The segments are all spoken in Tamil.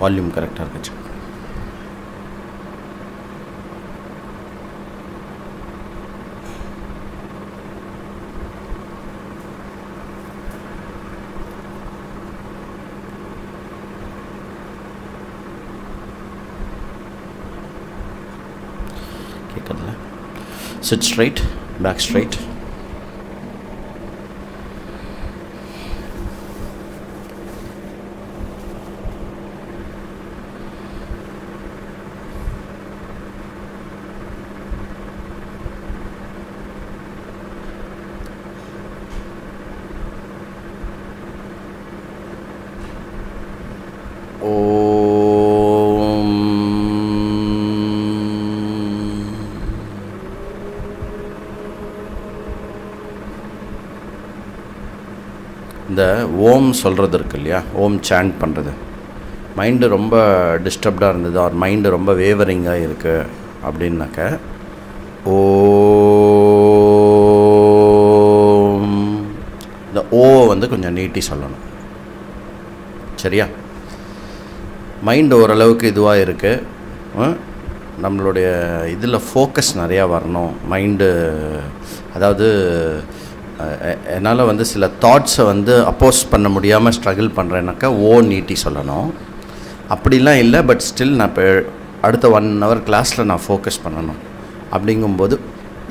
வால்யூம் கரெக்டாக இருக்குச்சு. கேட்குறதுல சிட் ஸ்ட்ரைட், பேக் ஸ்ட்ரைட். இந்த ஓம் சொல்கிறது இருக்கு இல்லையா, ஓம் சாண்ட் பண்ணுறது, மைண்டு ரொம்ப டிஸ்டர்ப்டாக இருந்தது, அவர் மைண்டு ரொம்ப வேவரிங்காக இருக்குது அப்படின்னாக்க ஓம், இந்த ஓ வந்து கொஞ்சம் நீட்டி சொல்லணும். சரியா? மைண்டு ஓரளவுக்கு இதுவாக இருக்குது, நம்மளுடைய இதில் ஃபோக்கஸ் நிறையா வரணும். மைண்டு அதாவது என்னால் வந்து சில தாட்ஸை வந்து அப்போஸ் பண்ண முடியாமல் ஸ்ட்ரகிள் பண்ணுறேன்னாக்கா ஓ நீட்டி சொல்லணும். அப்படிலாம் இல்லை, பட் ஸ்டில் நான் இப்போ அடுத்த 1 hour கிளாஸில் நான் ஃபோக்கஸ் பண்ணணும். அப்படிங்கும்போது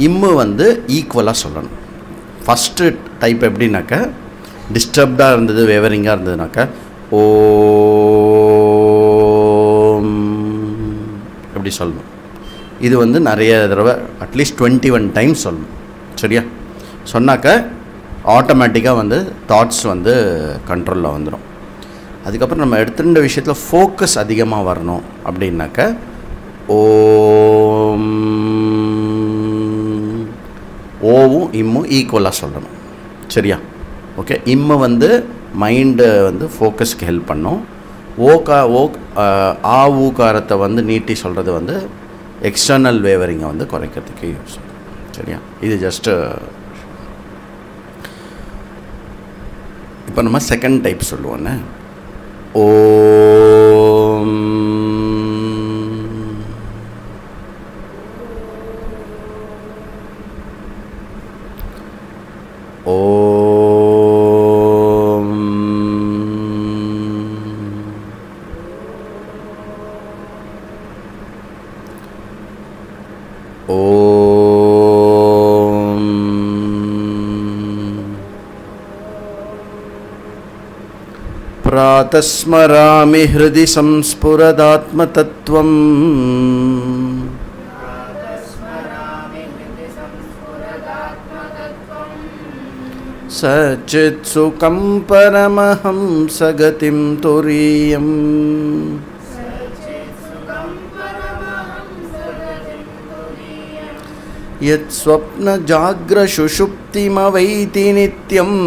இம்மு வந்து ஈக்குவலாக சொல்லணும். ஃபஸ்ட்டு டைப் எப்படின்னாக்கா டிஸ்டர்ப்டாக இருந்தது, வேவரிங்காக இருந்ததுனாக்கா ஓம் எப்படி சொல்லணும். இது வந்து நிறைய தடவை அட்லீஸ்ட் 21 times சொல்லணும். சரியா? சொன்னாக்க ஆட்டோமேட்டிக்காக வந்து தாட்ஸ் வந்து கண்ட்ரோலில் வந்துடும். அதுக்கப்புறம் நம்ம எடுத்துகிட்ட விஷயத்தில் ஃபோக்கஸ் அதிகமாக வரணும் அப்படின்னாக்க ஓம், ஓவும் இம்மும் ஈக்குவலாக சொல்லணும். சரியா? ஓகே. இம்மு வந்து மைண்டை வந்து ஃபோக்கஸ்க்கு ஹெல்ப் பண்ணும். ஆ ஊகாரத்தை வந்து நீட்டி சொல்கிறது வந்து எக்ஸ்டர்னல் வேவரிங்கை வந்து குறைக்கிறதுக்கு யூஸ். சரியா? இது ஜஸ்ட்டு இப்போ நம்ம செகண்ட் டைப் சொல்லுவோன்னே. ஓம், ஓம், प्रातस्मरामि हृदि संस्फुरदात्मतत्त्वम् सच्चित्सुखं परमहं सगतिं तुरीयम् यत्स्वप्नजाग्रसुषुप्तिमवैति नित्यम्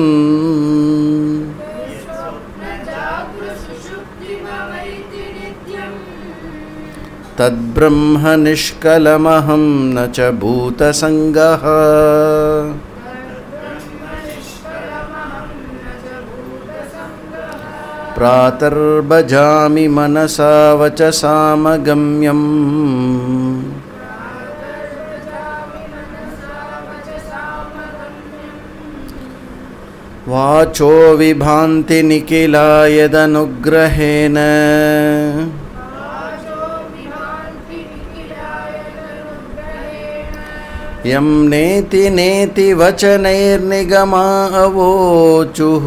तद्ब्रह्म निष्कलमहं न च भूतसङ्गः प्रातर्भजामि मनसा वचसामगम्यम् वाचो विभान्ति निखिला यदनुग्रहेण यं नेति नेति वचनैर्निगमा अवोचुः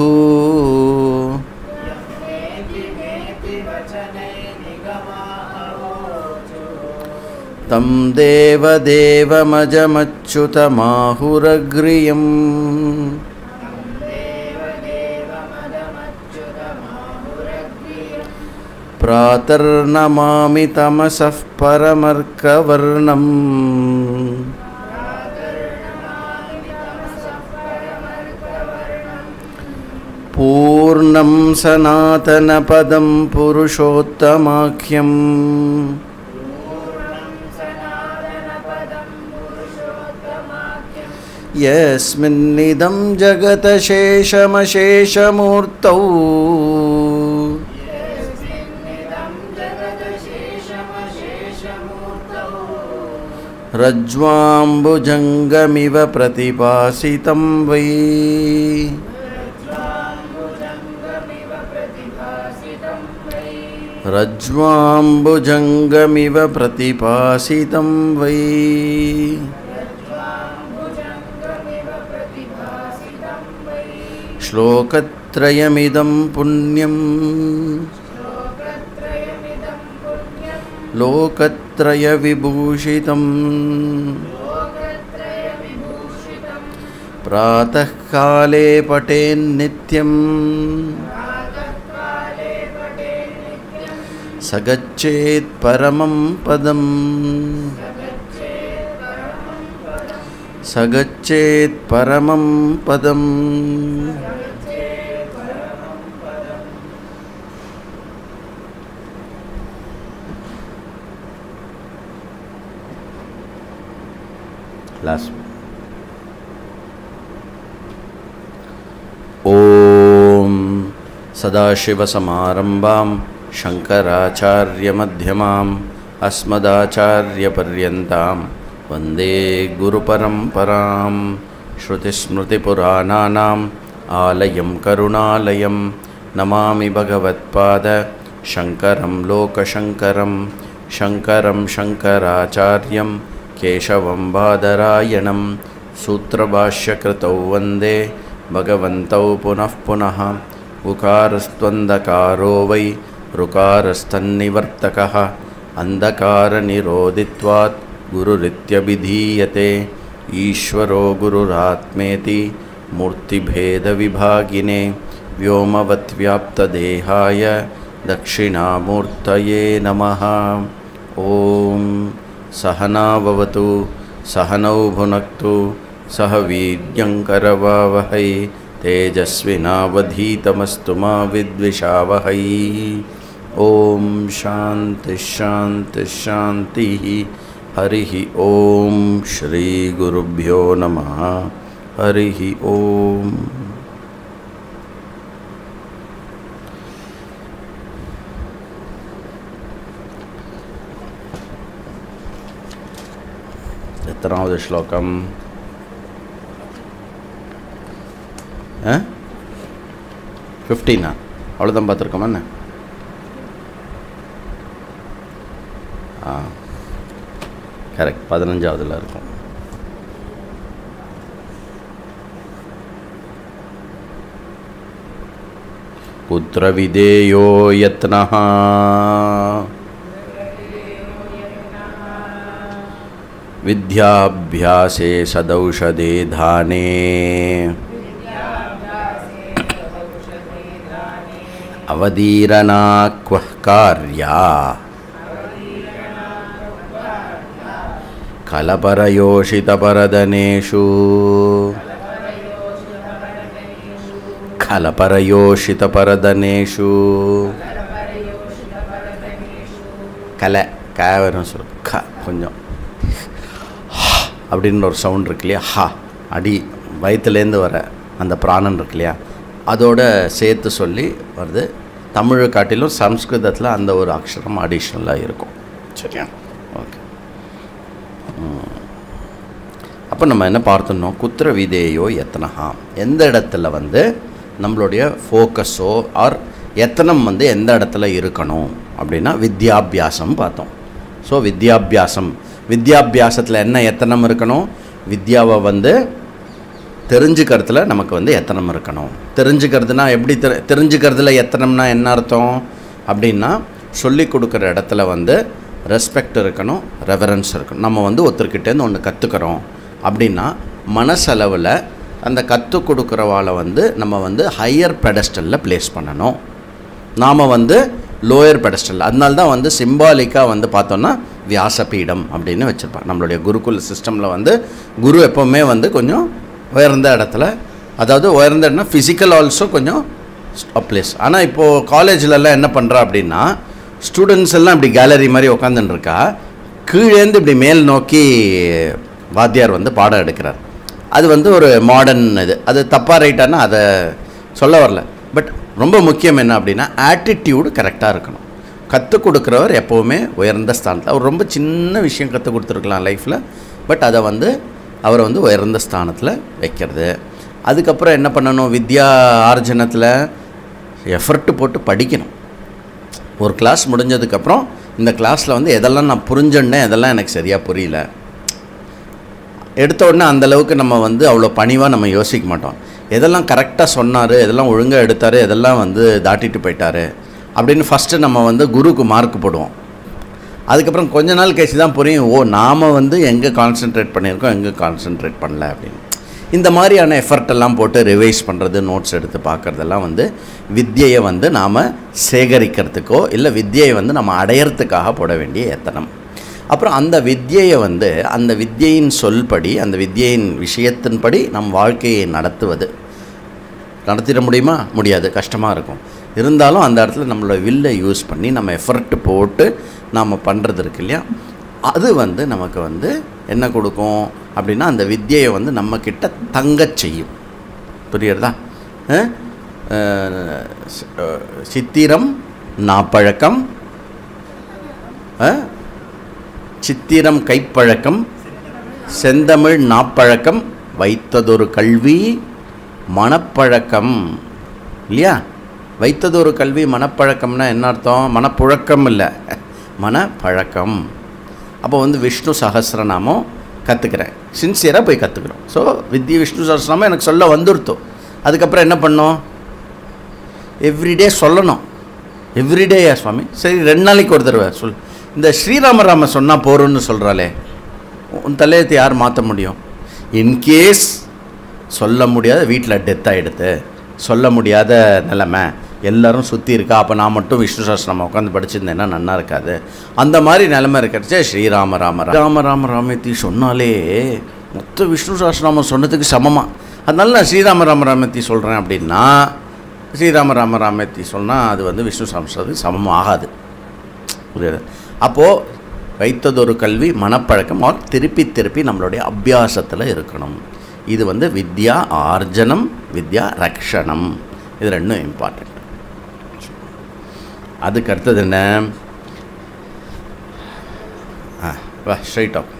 तं देवदेवमजमच्युतमाहुरग्र्यम् प्रातर्नमामि तमसः परमर्कवर्णम् पूर्णं सनातनपदं पुरुषोत्तमाख्यम् यस्मिन्निदं जगतशेषमशेषमूर्तौ रज्ज्वाम्बुजङ्गमिव प्रतिभासितं वै रज्ज्वाम्बुजङ्गमिव प्रतिभासितं वै श्लोकत्रयमिदं पुण्यं लोकत्रयविभूषितं प्रातः काले पठेन्नित्यं स गच्छेत् परमं पदम् स गच्छेत् परमं पदम् Last. ओम सदाशिवसमारंभां शंकराचार्यमध्यमाम् अस्मदाचार्यपर्यन्तां वन्दे गुरुपरम्परां श्रुतिस्मृतिपुराणानाम् आलयं करुणालयं नमामि भगवत्पाद शंकरं लोकशंकरं शंकरं शंकराचार्यं केशवं बादरायणं सूत्रभाष्यकृतौ वन्दे भगवन्तौ पुनः पुनः उकारस्त्वन्धकारो वै ऋकारस्तन्निवर्तकः अन्धकारनिरोधित्वात् गुरुरित्यभिधीयते ईश्वरो गुरुरात्मेति मूर्तिभेदविभागिने व्योमवद्व्याप्तदेहाय दक्षिणामूर्तये नमः। ॐ सहना भवतु सहनौ भुनक्तु सह वीर्यङ्करवावहै तेजस्विनावधीतमस्तु मा विद्विषावहै। ॐ शान्ति शान्ति शान्तिः। हरिः ॐ श्रीगुरुभ्यो नमः। हरिः ॐ। எத்தனாவது ஸ்லோகம்? 15 அவ்வளோதான் பார்த்துருக்கோமா என்ன? கரெக்ட், 15ஆவதுல இருக்கும். புத்திர விதேயோ யத்னஹ विद्याभ्यासे सदौषधे धाने अवदीरना क्वः कार्या कलपरयोषितपरदनेषु कलपरयोषितपरदनेषु கல கேவரும் சொல்லு க கொஞ்சம் அப்படின்னு ஒரு சவுண்ட் இருக்கு இல்லையா, ஹா அடி வயிற்றுலேருந்து வர அந்த பிராணன் இருக்கு இல்லையா, அதோட சேர்த்து சொல்லி வருது. தமிழை காட்டிலும் சம்ஸ்கிருதத்தில் அந்த ஒரு அக்ஷரம் அடிஷ்னலாக இருக்கும். சரியா? ஓகே. அப்போ நம்ம என்ன பார்த்தோம்னோம், குத்திர விதேயோ யத்னஹா, எந்த இடத்துல வந்து நம்மளுடைய ஃபோக்கஸோ ஆர் எத்தனம் வந்து எந்த இடத்துல இருக்கணும் அப்படின்னா வித்யாபியாசம் பார்த்தோம். ஸோ வித்யாபியாசத்தில் என்ன எத்தனம் இருக்கணும், வித்யாவை வந்து தெரிஞ்சுக்கிறதுல நமக்கு வந்து எத்தனம் இருக்கணும். தெரிஞ்சுக்கிறதுனா எப்படி தெரிஞ்சுக்கிறதுல எத்தனம்னா என்ன அர்த்தம் அப்படின்னா, சொல்லி கொடுக்குற இடத்துல வந்து ரெஸ்பெக்ட் இருக்கணும், ரெவரன்ஸ் இருக்கணும். நம்ம வந்து ஒருத்தர்கிட்டேருந்து ஒன்று கற்றுக்கிறோம் அப்படின்னா மனசளவில் அந்த கற்றுக் கொடுக்குறவாளை வந்து நம்ம வந்து ஹையர் பெடஸ்டலில் ப்ளேஸ் பண்ணணும், நாம் வந்து லோயர் பெடஸ்டல். அதனால தான் வந்து சிம்பாலிக்காக வந்து பார்த்தோன்னா வியாசபீடம் அப்படின்னு வச்சுருப்பாங்க. நம்மளுடைய குருகுல சிஸ்டமில் வந்து குரு எப்போவுமே வந்து கொஞ்சம் உயர்ந்த இடத்துல, அதாவது உயர்ந்த இடம்னா ஃபிசிக்கல் ஆல்சோ கொஞ்சம் ப்ளேஸ். ஆனால் இப்போது காலேஜிலலாம் என்ன பண்ணுறா அப்படின்னா, ஸ்டூடெண்ட்ஸ் எல்லாம் இப்படி கேலரி மாதிரி உட்காந்துருக்கா, கீழேந்து இப்படி மேல் நோக்கி வாத்தியார் வந்து பாடம் எடுக்கிறார். அது வந்து ஒரு மாடர்ன் இது. அது தப்பாக ரைட்டானா அதை சொல்ல வரல. பட் ரொம்ப முக்கியம் என்ன அப்படின்னா, ஆட்டிடியூடு கரெக்டாக இருக்கணும். கற்றுக் கொடுக்குறவர் எப்போவுமே உயர்ந்த ஸ்தானத்தில். அவர் ரொம்ப சின்ன விஷயம் கற்றுக் கொடுத்துருக்கலாம் லைஃப்பில், பட் அதை வந்து அவரை வந்து உயர்ந்த ஸ்தானத்தில் வைக்கிறது. அதுக்கப்புறம் என்ன பண்ணணும், வித்யா ஆர்ஜனத்தில் எஃபர்ட் போட்டு படிக்கணும். ஒரு கிளாஸ் முடிஞ்சதுக்கப்புறம் இந்த கிளாஸில் வந்து எதெல்லாம் நான் புரிஞ்சுன்னேன், எதெல்லாம் எனக்கு சரியாக புரியல, எடுத்த உடனே அந்தளவுக்கு நம்ம வந்து அவ்வளோ பணிவாக நம்ம யோசிக்க மாட்டோம். எதெல்லாம் கரெக்டாக சொன்னார், எதெல்லாம் ஒழுங்காக எடுத்தார், எதெல்லாம் வந்து தாட்டிட்டு போயிட்டார் அப்படின்னு ஃபஸ்ட்டு நம்ம வந்து குருக்கு மார்க் போடுவோம். அதுக்கப்புறம் கொஞ்ச நாள் கழிச்சு தான் புரியும், ஓ நாம் வந்து எங்கே கான்சென்ட்ரேட் பண்ணியிருக்கோம், எங்கே கான்சென்ட்ரேட் பண்ணல அப்படின்னு. இந்த மாதிரியான எஃபர்ட் எல்லாம் போட்டு ரிவைஸ் பண்ணுறது, நோட்ஸ் எடுத்து பார்க்குறதெல்லாம் வந்து வித்யையை வந்து நாம் சேகரிக்கிறதுக்கோ இல்லை வித்யையை வந்து நம்ம அடையிறதுக்காக போட வேண்டிய எத்தனம். அப்புறம் அந்த வித்யையை வந்து அந்த வித்யையின் சொல்படி, அந்த வித்யையின் விஷயத்தின்படி நம் வாழ்க்கையை நடத்திட முடியுமா? முடியாது, கஷ்டமாக இருக்கும். இருந்தாலும் அந்த இடத்துல நம்மளோட வில்லை யூஸ் பண்ணி நம்ம எஃபர்ட் போட்டு நாம் பண்ணுறது இருக்கு இல்லையா, அது வந்து நமக்கு வந்து என்ன கொடுக்கும் அப்படின்னா அந்த வித்யையை வந்து நம்மக்கிட்ட தங்கச் செய்யும். புரியுறதா? சித்திரம் நாப்பழக்கம், சித்திரம் கைப்பழக்கம், செந்தமிழ் நாப்பழக்கம், வைத்ததொரு கல்வி மனப்பழக்கம் இல்லையா? வைத்ததொரு கல்வி மனப்பழக்கம்னா என்ன அர்த்தம்? மனப்புழக்கம் இல்லை, மனப்பழக்கம். அப்போ வந்து விஷ்ணு சஹஸ்ரநாமம் கற்றுக்கிறேன், சின்சியராக போய் கற்றுக்குறோம். ஸோ வித்யா விஷ்ணு சஹஸ்ரநாமம் எனக்கு சொல்ல வந்துருத்தோம். அதுக்கப்புறம் என்ன பண்ணோம்? எவ்ரிடே சொல்லணும். எவ்ரிடேயா சுவாமி? சரி 2 நாளைக்கு ஒரு தடவை சொல். இந்த ஸ்ரீராமராம சொன்னால் போகிறோன்னு சொல்கிறாளே, உன் தலையத்தை யார் மாற்ற முடியும்? இன்கேஸ் சொல்ல முடியாத வீட்டில் டெத் ஆகிடுது, சொல்ல முடியாத நிலைமை, எல்லோரும் சுற்றி இருக்கா, அப்போ நான் மட்டும் விஷ்ணு சஹஸ்ரநாமம் உட்காந்து படிச்சிருந்தேன்னா நல்லா இருக்காது. அந்த மாதிரி நிலைமை இருக்கிறச்சே ஸ்ரீராம ராம ராம ராம ராமேத்தி சொன்னாலே மொத்த விஷ்ணு சஹஸ்ரநாமம் சொன்னதுக்கு சமமாக, அதனால நான் ஸ்ரீராம ராம ராமேத்தி சொல்கிறேன் அப்படின்னா, ஸ்ரீராம ராம ராமேத்தி சொன்னால் அது வந்து விஷ்ணு சஹஸ்ரநாமத்துக்கு சமமாக ஆகாது. புரியுது? அப்போது வைத்ததொரு கல்வி மனப்பழக்கம் திருப்பி திருப்பி நம்மளுடைய அபியாசத்தில் இருக்கணும். இது வந்து வித்யா ஆர்ஜனம், வித்யா ரக்ஷணம், இது 2 இம்பார்ட்டண்ட். அதுக்கு அடுத்தது என்ன? ஸ்ட்ரைட் ஆகும்.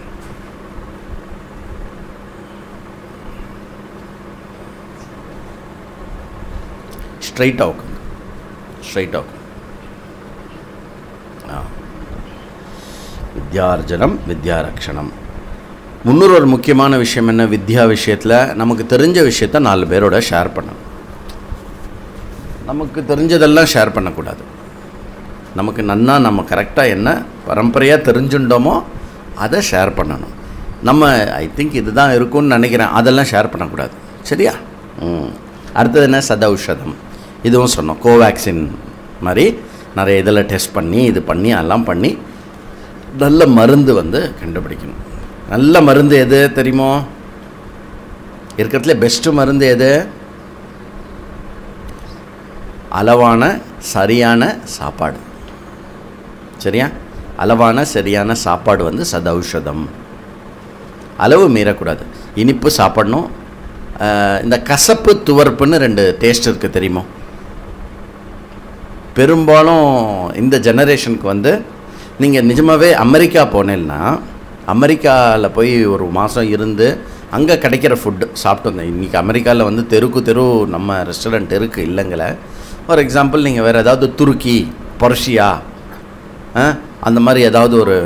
ஸ்ட்ரைட் ஆகும், ஸ்ட்ரைட் ஆகும். வித்யார்ஜனம், வித்யாரக்ஷணம். முன்னொரு ஒரு முக்கியமான விஷயம் என்ன? வித்யா விஷயத்தில் நமக்கு தெரிஞ்ச விஷயத்தை 4 பேரோட ஷேர் பண்ணணும். நமக்கு தெரிஞ்சதெல்லாம் ஷேர் பண்ணக்கூடாது. நமக்கு நன்னா நம்ம கரெக்டாக என்ன பரம்பரையாக தெரிஞ்சுட்டோமோ அதை ஷேர் பண்ணணும். நம்ம ஐ திங்க் இதுதான் இருக்கும்னு நினைக்கிறேன், அதெல்லாம் ஷேர் பண்ணக்கூடாது. சரியா? அடுத்தது என்ன? சதௌஷதம். இதுவும் சொன்னோம். கோவேக்சின் மாதிரி நிறைய இதில் டெஸ்ட் பண்ணி இது பண்ணி அதெல்லாம் பண்ணி நல்ல மருந்து வந்து கண்டுபிடிக்கணும். நல்ல மருந்து எது தெரியுமோ? இருக்கிறதுல பெஸ்ட்டு மருந்து எது? அளவான சரியான சாப்பாடு. சரியா? அளவான சரியான சாப்பாடு வந்து சதௌஷதம். அளவு மீறக்கூடாது. இனிப்பு சாப்பிடணும். இந்த கசப்பு துவர்ப்புன்னு 2 டேஸ்ட் இருக்குது தெரியுமோ? பெரும்பாலும் இந்த ஜெனரேஷனுக்கு வந்து நீங்கள் நிஜமாகவே அமெரிக்கா போனேன்னா, அமெரிக்காவில் போய் ஒரு மாதம் இருந்து அங்கே கிடைக்கிற ஃபுட்டு சாப்பிட்டு வந்தேன். இன்றைக்கி அமெரிக்காவில் வந்து தெருக்கு தெரு நம்ம ரெஸ்டாரண்ட் இருக்குது இல்லைங்கள. ஃபார் எக்ஸாம்பிள் நீங்கள் வேறு ஏதாவது துருக்கி, பர்ஷியா, அந்த மாதிரி ஏதாவது ஒரு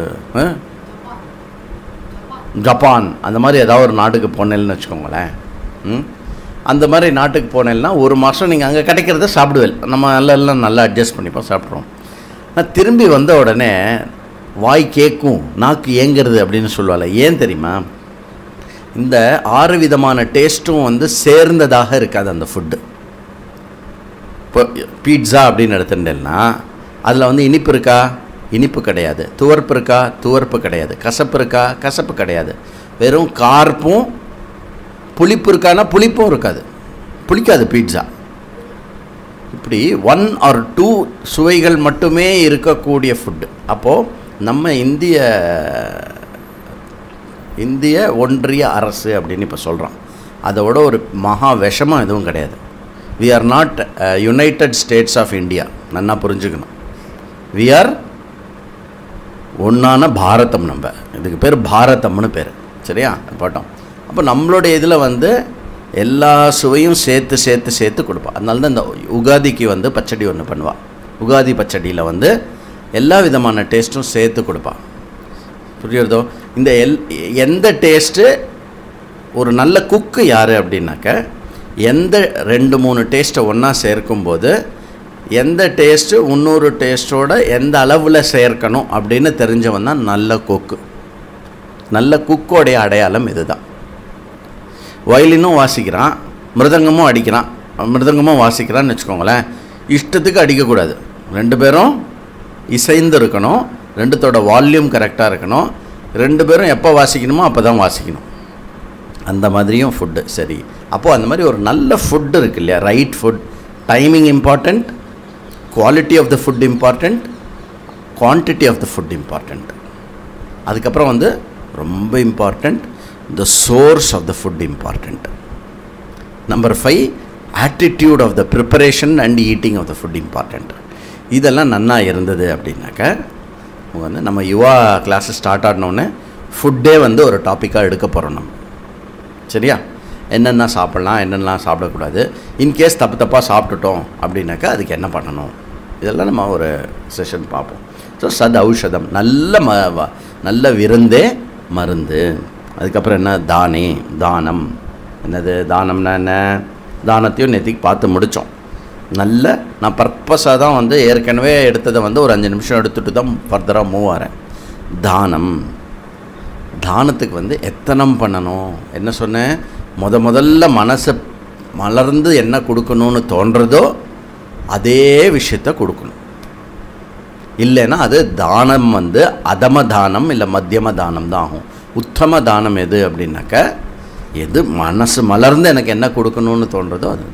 ஜப்பான், அந்த மாதிரி ஏதாவது ஒரு நாட்டுக்கு போனேன்னு வச்சுக்கோங்களேன். அந்த மாதிரி நாட்டுக்கு போனேன்னா ஒரு மாதம் நீங்கள் அங்கே கிடைக்கிறத சாப்பிடுவேன். நம்ம எல்லாம் நல்லா அட்ஜஸ்ட் பண்ணிப்போம், சாப்பிட்றோம். நான் திரும்பி வந்த உடனே வாய் கேட்கும், நாக்கு ஏங்கிறது அப்படின்னு சொல்லுவாள். ஏன் தெரியுமா? இந்த 6 விதமான டேஸ்ட்டும் வந்து சேர்ந்ததாக இருக்காது அந்த ஃபுட்டு. இப்போ பீட்ஸா அப்படின்னு எடுத்துட்டேன்னா அதில் வந்து இனிப்பு இருக்கா? இனிப்பு கிடையாது. துவர்ப்பு இருக்கா? துவர்ப்பு கிடையாது. கசப்பு இருக்கா? கசப்பு கிடையாது. வெறும் கார்ப்பும் புளிப்பு இருக்கான்னா புளிப்பும் இருக்காது, புளிக்காது பீட்ஸா. இப்படி 1 or 2 சுவைகள் மட்டுமே இருக்கக்கூடிய ஃபுட்டு. அப்போது நம்ம இந்திய ஒன்றிய அரசு அப்படின்னு இப்போ சொல்கிறோம். அதோட ஒரு மகா விஷமாக எதுவும் கிடையாது. We are not United States of India. நல்லா புரிஞ்சுக்கணும். வி ஆர் ஒன்றான பாரதம். நம்ம இதுக்கு பேர் பாரதம்னு பேர். சரியா போட்டோம். அப்போ நம்மளுடைய இதில் வந்து எல்லா சுவையும் சேர்த்து சேர்த்து சேர்த்து கொடுப்பாள். அதனால தான் இந்த உகாதிக்கு வந்து பச்சடி ஒன்று பண்ணுவாள். உகாதி பச்சடியில் வந்து எல்லா விதமான டேஸ்ட்டும் சேர்த்து கொடுப்பாள். புரியுறதோ? இந்த எந்த டேஸ்ட்டு ஒரு நல்ல குக்கு யார் அப்படின்னாக்க எந்த 2-3 டேஸ்ட்டை ஒன்றா சேர்க்கும்போது எந்த டேஸ்ட்டு இன்னொரு டேஸ்ட்டோட எந்த அளவில் சேர்க்கணும் அப்படின்னு தெரிஞ்சவன் தான் நல்ல குக்கு. நல்ல குக்கோடைய அடையாளம் இது தான். வயலினும் வாசிக்கிறான், மிருதங்கமும் அடிக்கிறான், மிருதங்கமும் வாசிக்கிறான்னு வச்சுக்கோங்களேன். இஷ்டத்துக்கு அடிக்கக்கூடாது. 2 பேரும் இசைந்து இருக்கணும், 2தோட வால்யூம் கரெக்டாக இருக்கணும், 2 பேரும் எப்போ வாசிக்கணுமோ அப்போ தான் வாசிக்கணும். அந்த மாதிரியும் ஃபுட்டு சரி. அப்போது அந்த மாதிரி ஒரு நல்ல ஃபுட்டு இருக்குது இல்லையா, right food. Timing important, quality of the food important, quantity of the food important. அதுக்கப்புறம் வந்து ரொம்ப important the source of the food important. Number 5, attitude of the preparation and eating of the food important. இதெல்லாம் நன்னா இருந்தது அப்படின்னாக்க வந்து நம்ம யுவா கிளாஸ் ஸ்டார்ட் ஆனோடனே ஃபுட்டே வந்து ஒரு டாப்பிக்காக எடுக்க போகிறோம் நம்ம. சரியா? என்னென்ன சாப்பிட்லாம், என்னென்னலாம் சாப்பிடக்கூடாது, இன்கேஸ் தப்பாக சாப்பிட்டுட்டோம் அப்படின்னாக்கா அதுக்கு என்ன பண்ணணும், இதெல்லாம் நம்ம ஒரு செஷன் பார்ப்போம். ஸோ சத் ஔஷதம், நல்ல விருந்தே மருந்து. அதுக்கப்புறம் என்ன, தானம். என்னது தானம்னா என்ன? தானத்தையும் நேற்றுக்கு பார்த்து முடித்தோம். நான் பர்பஸாக தான் வந்து ஏற்கனவே எடுத்ததை வந்து ஒரு 5 நிமிஷம் எடுத்துகிட்டு தான் ஃபர்தராக மூவ் ஆகிறேன். தானத்துக்கு வந்து எத்தனம் பண்ணணும். என்ன சொன்னேன், முதல்ல மனசை மலர்ந்து என்ன கொடுக்கணும்னு தோன்றதோ அதே விஷயத்தை கொடுக்கணும். இல்லைன்னா அது தானம் வந்து அதம தானம் இல்லை மத்தியம தானம் தான் ஆகும். உத்தம தானம் எது அப்படின்னாக்க, எது மனசு மலர்ந்து எனக்கு என்ன கொடுக்கணும்னு தோன்றதோ அது.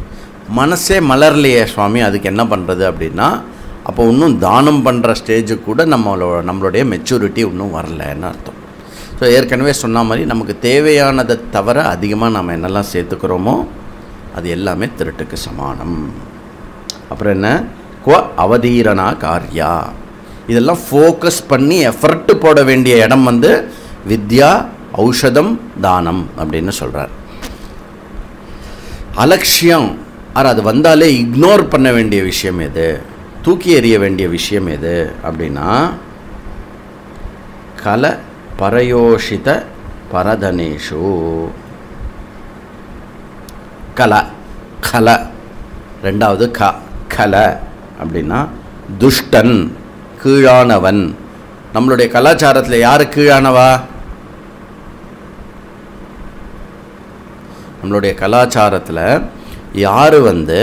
மனசே மலர்லையே சுவாமி, அதுக்கு என்ன பண்ணுறது அப்படின்னா, அப்போ இன்னும் தானம் பண்ணுற ஸ்டேஜுக்கு கூட நம்மளுடைய மெச்சூரிட்டி இன்னும் வரலன்னு அர்த்தம். ஸோ ஏற்கனவே சொன்ன மாதிரி நமக்கு தேவையானதை தவிர அதிகமாக நம்ம என்னெல்லாம் சேர்த்துக்கிறோமோ அது எல்லாமே திருட்டுக்கு சமானம். அப்புறம் என்ன, அவதீரணா காரியா. இதெல்லாம் ஃபோக்கஸ் பண்ணி எஃபர்ட் போட வேண்டிய இடம் வந்து வித்யா, ஔஷதம், தானம் அப்படின்னு சொல்கிறார். அலட்சியம், அது வந்தாலே இக்னோர் பண்ண வேண்டிய விஷயம் எது, தூக்கி எறிய வேண்டிய விஷயம் எது அப்படின்னா, கல பரயோஷித பரதனேஷு. கல ரெண்டாவது கல அப்படின்னா துஷ்டன், கீழானவன். நம்மளுடைய கலாச்சாரத்தில் யார் கீழானவா? நம்மளுடைய கலாச்சாரத்தில் யார் வந்து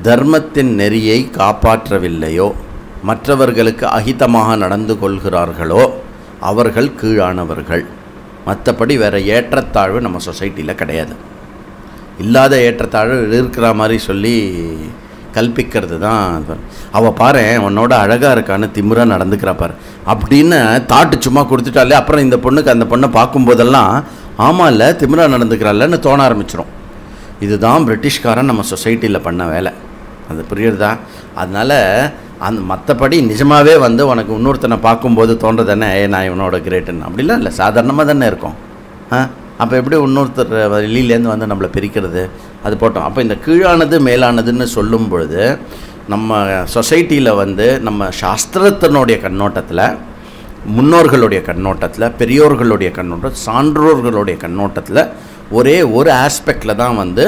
தர்மத்தின் நெறியை காப்பாற்றவில்லையோ, மற்றவர்களுக்கு அஹிதமாக நடந்து கொள்கிறார்களோ அவர்கள் கீழானவர்கள். மற்றபடி வேறு ஏற்றத்தாழ்வு நம்ம சொசைட்டியில் கிடையாது. இல்லாத ஏற்றத்தாழ்வு இருக்கிற மாதிரி சொல்லி கல்பிக்கிறது தான். அவள் பாரு உன்னோட அழகாக இருக்கான்னு திமிராக நடந்துக்கிறாப்பார் அப்படின்னு தாட்டு சும்மா கொடுத்துட்டாலே அப்புறம் இந்த பொண்ணுக்கு அந்த பொண்ணை பார்க்கும்போதெல்லாம் ஆமாம் இல்லை திமிராக நடந்துக்கிறாள்லன்னு தோண ஆரம்பிச்சிடும். இதுதான் பிரிட்டிஷ்காரன் நம்ம சொசைட்டியில் பண்ண வேலை. அது புரியுறதா? அதனால் மற்றபடி நிஜமாகவே வந்து உனக்கு இன்னொருத்தனை பார்க்கும்போது தோன்றது தானே, நான் இவனோட கிரேட்டுன்னு. அப்படிலாம் இல்லை, சாதாரணமாக தானே இருக்கும். அப்போ எப்படி இன்னொருத்தர் வெளியிலேருந்து வந்து நம்மளை பிரிக்கிறது? அது போட்டோம். அப்போ இந்த கீழானது மேலானதுன்னு சொல்லும் பொழுது நம்ம சொசைட்டியில் வந்து நம்ம சாஸ்திரத்தினுடைய கண்ணோட்டத்தில், முன்னோர்களுடைய கண்ணோட்டத்தில், பெரியோர்களுடைய கண்ணோட்டம், சான்றோர்களுடைய கண்ணோட்டத்தில் ஒரே ஒரு ஆஸ்பெக்டில் தான் வந்து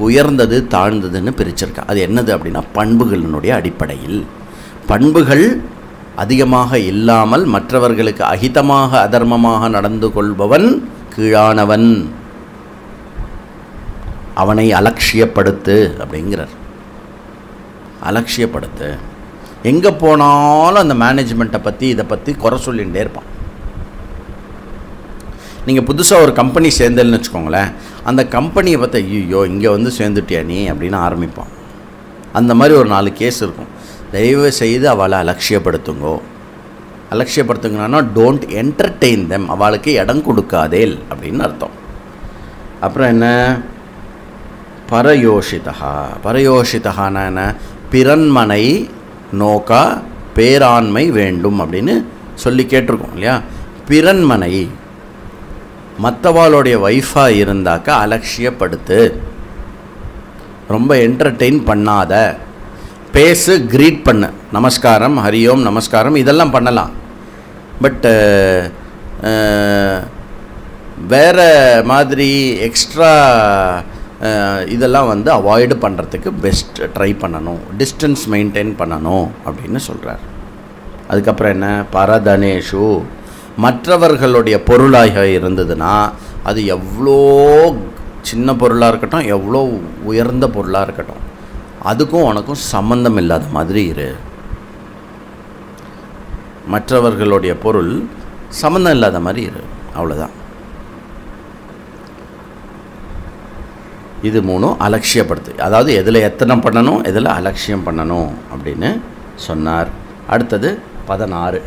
உயர்ந்தது தாழ்ந்ததுன்னு பிரிச்சிருக்கா. அது என்னது அப்படின்னா, பண்புகளினுடைய அடிப்படையில். பண்புகள் அதிகமாக இல்லாமல் மற்றவர்களுக்கு அஹிதமாக அதர்மமாக நடந்து கொள்பவன் கீழானவன், அவனை அலட்சியப்படுத்து அப்படிங்கிறார். அலட்சியப்படுத்து. எங்கே போனாலும் அந்த மேனேஜ்மெண்ட்டை பற்றி இதை பற்றி குறை சொல்லிகிட்டே இருப்பான். நீங்கள் புதுசாக ஒரு கம்பெனி சேர்ந்தல்னு வச்சுக்கோங்களேன், அந்த கம்பெனியை பார்த்து ஐயோ இங்கே வந்து சேர்ந்துட்டியா நீ அப்படின்னு ஆரம்பிப்பான். அந்த மாதிரி ஒரு 4 கேஸ் இருக்கும். தயவு செய்து அவளை அலட்சியப்படுத்துங்கோ. அலட்சியப்படுத்துங்கன்னா டோன்ட் என்டர்டெயின் தெம், அவளுக்கு இடம் கொடுக்காதேல் அப்படின்னு அர்த்தம். அப்புறம் என்ன, பரயோஷிதா. பரயோஷிதானா என்ன, பிறன்மனை நோக்கா பேராண்மை வேண்டும் அப்படின்னு சொல்லி கேட்டிருக்கோம் இல்லையா. பிறன்மனை மற்றவாளுடைய ஒய்ஃபாக இருந்தாக்கா அலட்சியப்படுத்து, ரொம்ப என்டர்டெயின் பண்ணாத, பேசு, க்ரீட் பண்ணு, நமஸ்காரம், ஹரியோம், நமஸ்காரம், இதெல்லாம் பண்ணலாம். பட் வேறு மாதிரி எக்ஸ்ட்ரா இதெல்லாம் வந்து அவாய்டு பண்ணுறதுக்கு பெஸ்ட் ட்ரை பண்ணணும், டிஸ்டன்ஸ் மெயின்டைன் பண்ணணும் அப்படின்னு சொல்கிறார். அதுக்கப்புறம் என்ன, பரதனேஷு, மற்றவர்களுடைய பொருளாக இருந்ததுன்னா அது எவ்வளோ சின்ன பொருளாக இருக்கட்டும், எவ்வளோ உயர்ந்த பொருளாக இருக்கட்டும், அதுக்கும் உனக்கும் சம்பந்தம் இல்லாத மாதிரி இரு. மற்றவர்களுடைய பொருள் சம்பந்தம் இல்லாத மாதிரி இரு, அவ்வளோதான். இது மூணும் அலட்சியப்படுத்து, அதாவது எதில் எத்தனை பண்ணணும், எதில் அலட்சியம் பண்ணணும் அப்படின்னு சொன்னார். அடுத்தது 16.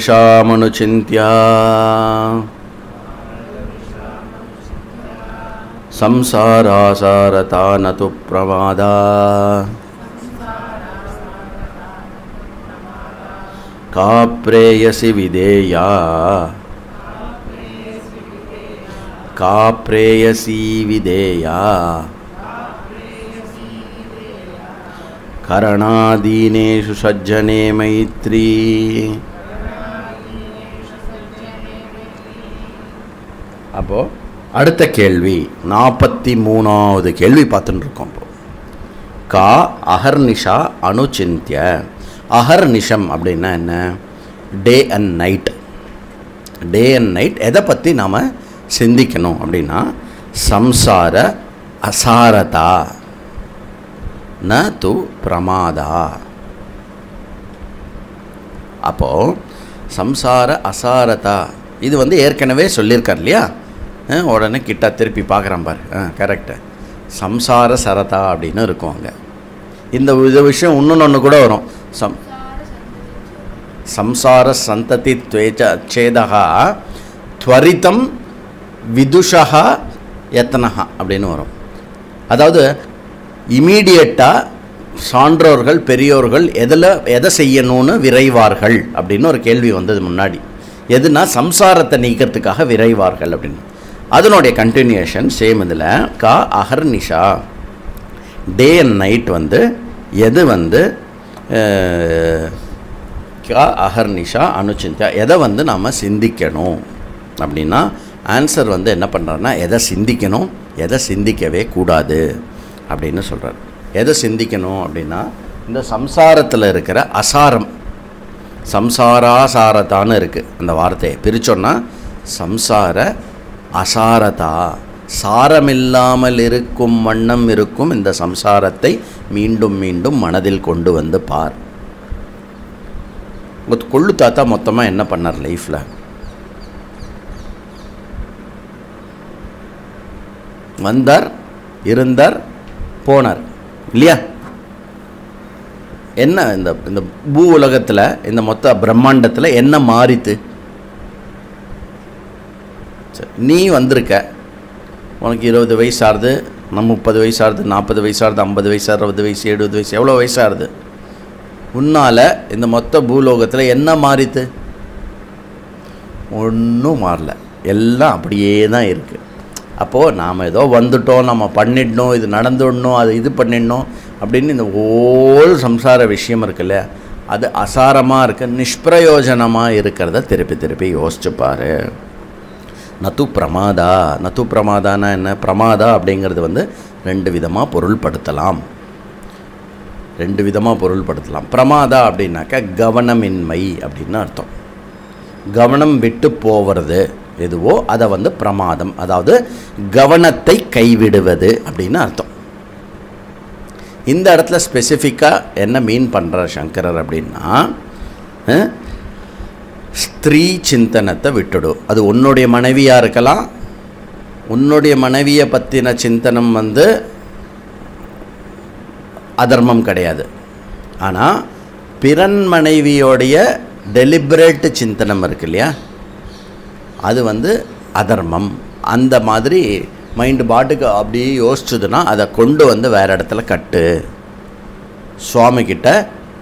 காஹர்நிஷாமனுசிந்த்யா சம்சாராசாரதா நது பிரமாதா கா பிரேயசி விதேயா கா பிரேயசி விதேயா கரணாதீனேஷு சஜ்ஜனே மைத்ரி. அப்போ அடுத்த கேள்வி 43வது கேள்வி பார்த்துட்டு இருக்கோம். இப்போ கா அஹர்நிஷா அனுசிந்திய. அஹர்நிஷம் அப்படின்னா என்ன, day and night. Day and night எதை பற்றி நாம் சிந்திக்கணும் அப்படின்னா, சம்சார அசாரதா ந து பிரமாதா. அப்போது சம்சார அசாரதா இது வந்து ஏற்கனவே சொல்லியிருக்கார் இல்லையா. உடனே கிட்ட திருப்பி பார்க்குறான் பாரு, கரெக்டு. சம்சார சரதா அப்படின்னு இருக்கும் அங்கே. இந்த விஷயம் இன்னொன்று கூட வரும். சம்சார சந்ததி சேதகா துவரிதம் விதுஷா யத்னஹா அப்படின்னு வரும். அதாவது இமீடியட்டாக சான்றோர்கள் பெரியோர்கள் எதை செய்யணும்னு விரைவார்கள் அப்படின்னு ஒரு கேள்வி வந்தது முன்னாடி. எதுனா சம்சாரத்தை நீக்கிறதுக்காக விரைவார்கள் அப்படின்னு. அதனுடைய கண்டினியூஷன் சேம் இதில் கா அஹர்நிஷா, டே அண்ட் நைட் வந்து எது வந்து கா அஹர்நிஷா அனுசிந்தியா எதை வந்து நாம் சிந்திக்கணும் அப்படின்னா, ஆன்சர் வந்து என்ன பண்ணுறாருன்னா, எதை சிந்திக்கணும் எதை சிந்திக்கவே கூடாது அப்படின்னு சொல்கிறார். எதை சிந்திக்கணும் அப்படின்னா, இந்த சம்சாரத்தில் இருக்கிற அசாரம், சம்சாராசாரதான்னு இருக்குது. அந்த வார்த்தையை பிரித்தோன்னா சம்சார அசாரதா, சாரமில்லாமல் இருக்கும் வண்ணம் இருக்கும் இந்த சம்சாரத்தை மீண்டும் மீண்டும் மனதில் கொண்டு வந்து பார். கொள்ளு தாத்தா மொத்தமாக என்ன பண்ணார் லைஃப்பில், வந்தார், இருந்தார், போனார் இல்லையா. என்ன இந்த பூ உலகத்தில், இந்த மொத்த பிரம்மாண்டத்தில் என்ன மாறித்து? நீ வந்திருக்க, உனக்கு 20 வயசு ஆகுது, நம்ம 30 வயசு ஆகுது, 40 வயசு ஆகுது, 50 வயசு, 60 வயசு, 70 வயசு, எவ்வளோ வயசாகுது? உன்னால் இந்த மொத்த பூலோகத்தில் என்ன மாறித்து? ஒன்றும் மாறல, எல்லாம் அப்படியே தான் இருக்குது. அப்போது நாம் ஏதோ வந்துட்டோம், நம்ம பண்ணிடணும், இது நடந்துடணும், அது இது பண்ணிடணும் அப்படின்னு இந்த ஓல் சம்சார விஷயம் இருக்குல்ல, அது அசாரமாக இருக்க, நிஷ்பிரயோஜனமாக இருக்கிறத திருப்பி திருப்பி யோசிச்சுப்பார். நது பிரமாதா. நது பிரமாதானா என்ன? பிரமாதா அப்படிங்கிறது வந்து 2 விதமாக பொருள்படுத்தலாம். 2 விதமாக பொருள்படுத்தலாம். பிரமாதா அப்படின்னாக்கா கவனமின்மை அப்படின்னு அர்த்தம். கவனம் விட்டு போவது எதுவோ அதை வந்து பிரமாதம், அதாவது கவனத்தை கைவிடுவது அப்படின்னு அர்த்தம். இந்த இடத்துல ஸ்பெசிஃபிக்காக என்ன மீன் பண்ணுறார் சங்கரர் அப்படின்னா, ஸ்திரீ சிந்தனத்தை விட்டுடும். அது உன்னுடைய மனைவியாக இருக்கலாம், உன்னுடைய மனைவியை பற்றின சிந்தனம் வந்து அதர்மம் கிடையாது. ஆனால் பிறன் மனைவியோடைய டெலிபரேட் சிந்தனம் இருக்கு இல்லையா, அது வந்து அதர்மம். அந்த மாதிரி மைண்டு பாட்டுக்கு அப்படியே யோசிச்சுதுன்னா அதை கொண்டு வந்து வேறு இடத்துல கட்டு, சுவாமிக்கிட்ட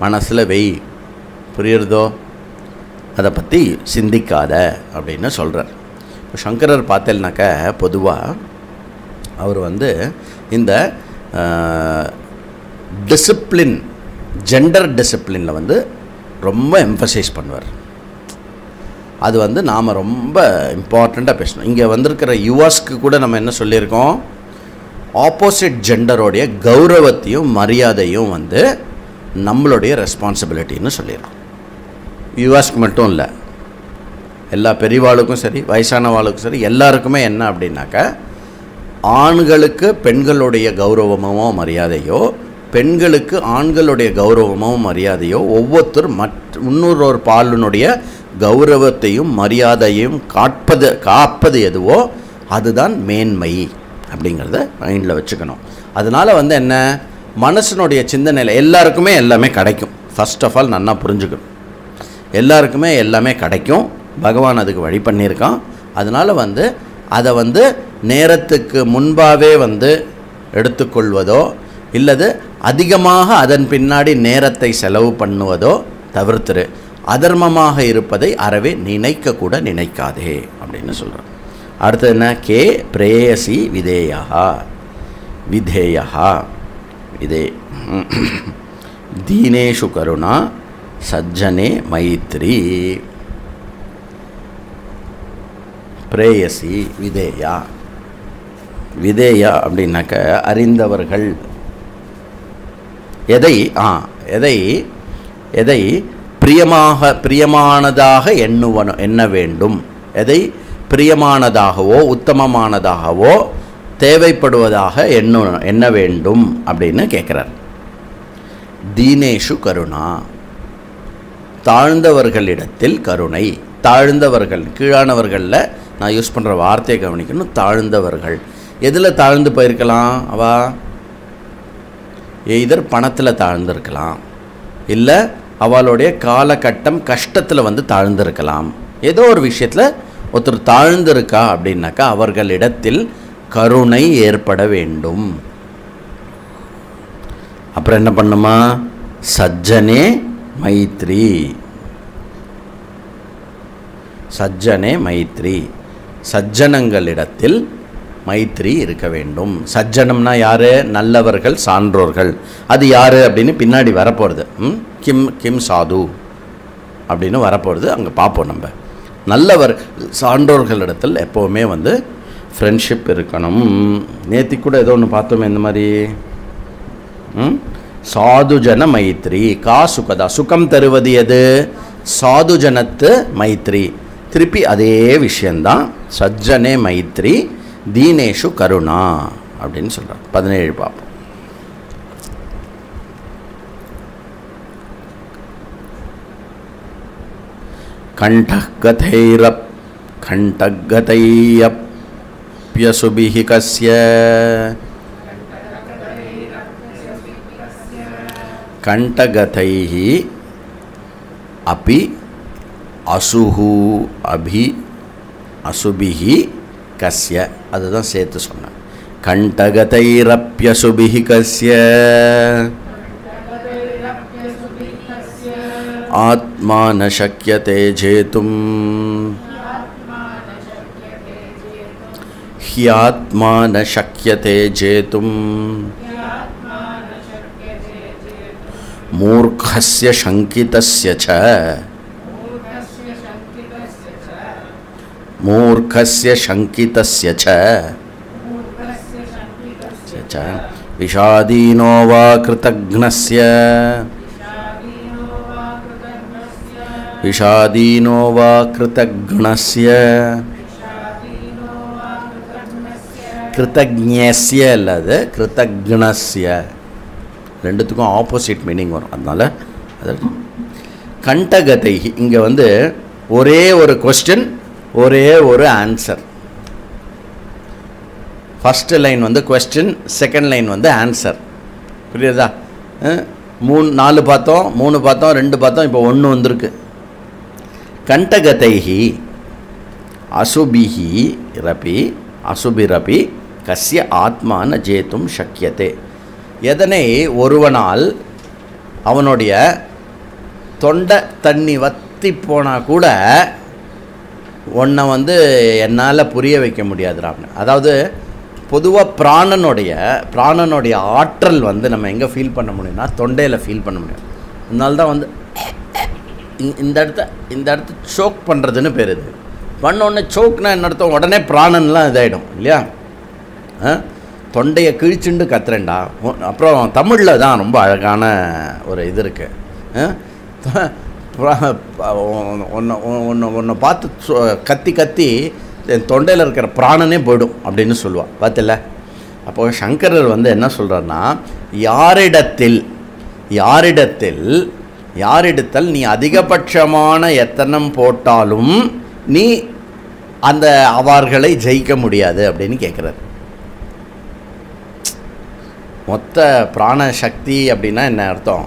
மனசில் வெய், புரியுறதோ, அதை பற்றி சிந்திக்காத அப்படின்னு சொல்கிறார். இப்போ சங்கரர் பார்த்தேன்னாக்க பொதுவாக அவர் வந்து இந்த டிசிப்ளின், ஜெண்டர் டிசிப்ளினில் வந்து ரொம்ப எம்ஃபசைஸ் பண்ணுவார். அது வந்து நாம் ரொம்ப இம்பார்ட்டண்ட்டாக பேசணும். இங்கே வந்திருக்கிற யுவாஸ்க்கு கூட நம்ம என்ன சொல்லியிருக்கோம், ஆப்போசிட் ஜெண்டரோடைய கௌரவத்தையும் மரியாதையும் வந்து நம்மளுடைய ரெஸ்பான்சிபிலிட்டின்னு சொல்லியிருக்கோம். யுவாஸ்க்கு மட்டும் இல்லை, எல்லா பெரியவாளுக்கும் சரி, வயசானவாளுக்கும் சரி, எல்லாருக்குமே என்ன அப்படின்னாக்கா, ஆண்களுக்கு பெண்களுடைய கௌரவமோ மரியாதையோ, பெண்களுக்கு ஆண்களுடைய கௌரவமோ மரியாதையோ, ஒவ்வொருத்தர் இன்னொரு பாலினுடைய கௌரவத்தையும் மரியாதையும் காப்பது எதுவோ அதுதான் மேன்மை அப்படிங்கிறத மைண்டில் வச்சுக்கணும். அதனால் வந்து என்ன, மனசனுடைய சிந்தனையில் எல்லாருக்குமே எல்லாமே கிடைக்கும். ஃபர்ஸ்ட் ஆஃப் ஆல் நல்லா புரிஞ்சுக்கணும், எல்லாருக்குமே எல்லாமே கிடைக்கும். பகவான் அதுக்கு வழி பண்ணியிருக்கான். அதனால் வந்து அதை வந்து நேரத்துக்கு முன்பாகவே வந்து எடுத்துக்கொள்வதோ இல்லது அதிகமாக அதன் பின்னாடி நேரத்தை செலவு பண்ணுவதோ தவிர்த்துரு. அதர்மமாக இருப்பதை அறவே நினைக்கக்கூட நினைக்காதே அப்படின்னு சொல்கிறோம். அடுத்தது என்ன, கே பிரேயசி விதேயா விதேயா விதே தீனேஷு கருணா சஜ்ஜனே மைத்ரி. பிரேயசி விதேயா, விதேயா அப்படின்னாக்க அறிந்தவர்கள். எதை எதை பிரியமானதாக எண்ண வேண்டும், எதை பிரியமானதாகவோ உத்தமமானதாகவோ தேவைப்படுவதாக எண்ண வேண்டும் அப்படின்னு கேட்குறார். தீனேஷு கருணா, தாழ்ந்தவர்களிடத்தில் கருணை. தாழ்ந்தவர்கள், கீழானவர்களில் நான் யூஸ் பண்ணுற வார்த்தையை கவனிக்கணும். தாழ்ந்தவர்கள் எதில் தாழ்ந்து போயிருக்கலாம், அவா எய்தர் பணத்தில் தாழ்ந்திருக்கலாம், இல்லை அவளுடைய காலகட்டம் கஷ்டத்தில் வந்து தாழ்ந்திருக்கலாம். ஏதோ ஒரு விஷயத்தில் ஒருத்தர் தாழ்ந்திருக்கா அப்படின்னாக்கா அவர்களிடத்தில் கருணை ஏற்பட வேண்டும். அப்புறம் என்ன பண்ணுமா, சஜ்ஜனே மைத்ரி, சஜ்ஜனே மைத்ரி, சஜ்ஜனங்களிடத்தில் மைத்ரி இருக்க வேண்டும். சஜ்ஜனம்னா யார், நல்லவர்கள், சான்றோர்கள். அது யார் அப்படின்னு பின்னாடி வரப்போகிறது. கிம் சாது அப்படின்னு வரப்போகிறது, அங்கே பார்ப்போம். நம்ம நல்லவர் சான்றோர்களிடத்தில் எப்போவுமே வந்து ஃப்ரெண்ட்ஷிப் இருக்கணும். நேற்று கூட ஏதோ ஒன்று பார்த்தோமே இந்த மாதிரி, சாதுஜன மைத்ரி. கா சுகதா, சுகம் தருவது எது, சாதுஜனத்து மைத்ரி. திருப்பி அதே விஷயந்தான், சஜ்ஜனே மைத்ரி தீனேஷு கருணா அப்படின்னு சொல்கிறார். 17 பார்ப்போம். கண்டகதையப்யசுபிஹி கஸ்ய கண்டகதைஹி அபி அசுஹு அபி அசுபிஹி கஸ்ய, அதுதான் சேர்த்து சொன்னேன். கண்டகதைரப்யசுபிஹி கஸ்ய ஆத்மா ந சக்யதே ஜேதும் ஹ்யாத்மா ந சக்யதே ஜேதும் மூர்க்கஸ்ய சங்கிதஸ்ய ச மூர்க்கஸ்ய சங்கிதஸ்ய ச விஷாதீனோ வா கிருதக்னஸ்ய விஷாதீனோ வா கிருதக்னஸ்ய கிருதக்ஞஸ்ய அல்லது கிருதக்னஸ்ய ரெண்டுத்துக்கும் ஆப்போசிட் மீனிங் வரும். அதனால் அது கண்டகதை. இங்கே வந்து ஒரே ஒரு கொஸ்டின், ஒரே ஒரு ஆன்சர். ஃபஸ்ட்டு லைன் வந்து கொஸ்டின், செகண்ட் லைன் வந்து ஆன்சர். புரியுதா? 4 பார்த்தோம், 3 பார்த்தோம், 2 பார்த்தோம், இப்போ 1 வந்திருக்கு. கண்டகதைஹி அசுபிஹி ரபி அசுபிரபி கஸ்ய ஆத்மா ந ஜேத்தும் சக்கியதே. எதனை ஒருவனால் அவனுடைய தொண்டை தண்ணி வத்தி போனால் கூட உன்னை என்னால் புரிய வைக்க முடியாதுறாங்க. அதாவது பொதுவாக பிராணனுடைய ஆற்றல் நம்ம எங்கே ஃபீல் பண்ண முடியும்னா தொண்டையில் ஃபீல் பண்ண முடியும். அதனால தான் இந்த இடத்த சோக் பண்ணுறதுன்னு பேர். இது பண்ணோடனே சோக்னா என்ன அர்த்தம்? உடனே பிராணன்லாம் இதாகிடும் இல்லையா? தொண்டையை கிழிச்சுண்டு கத்துறேன்டா. அப்புறம் தமிழில் தான் ரொம்ப அழகான ஒரு இது இருக்குது. ஒன்றை பார்த்து கத்தி கத்தி என் தொண்டையில் இருக்கிற பிராணனே போய்டும் அப்படின்னு சொல்லுவாள். பார்த்தில்ல? அப்போ சங்கரர் என்ன சொல்கிறார்னா, யாரிடத்தில் நீ அதிகபட்சமான எத்தனம் போட்டாலும் நீ அந்த அவர்களை ஜெயிக்க முடியாது அப்படின்னு கேட்குறாரு. மொத்த பிராண சக்தி அப்படின்னா என்ன அர்த்தம்?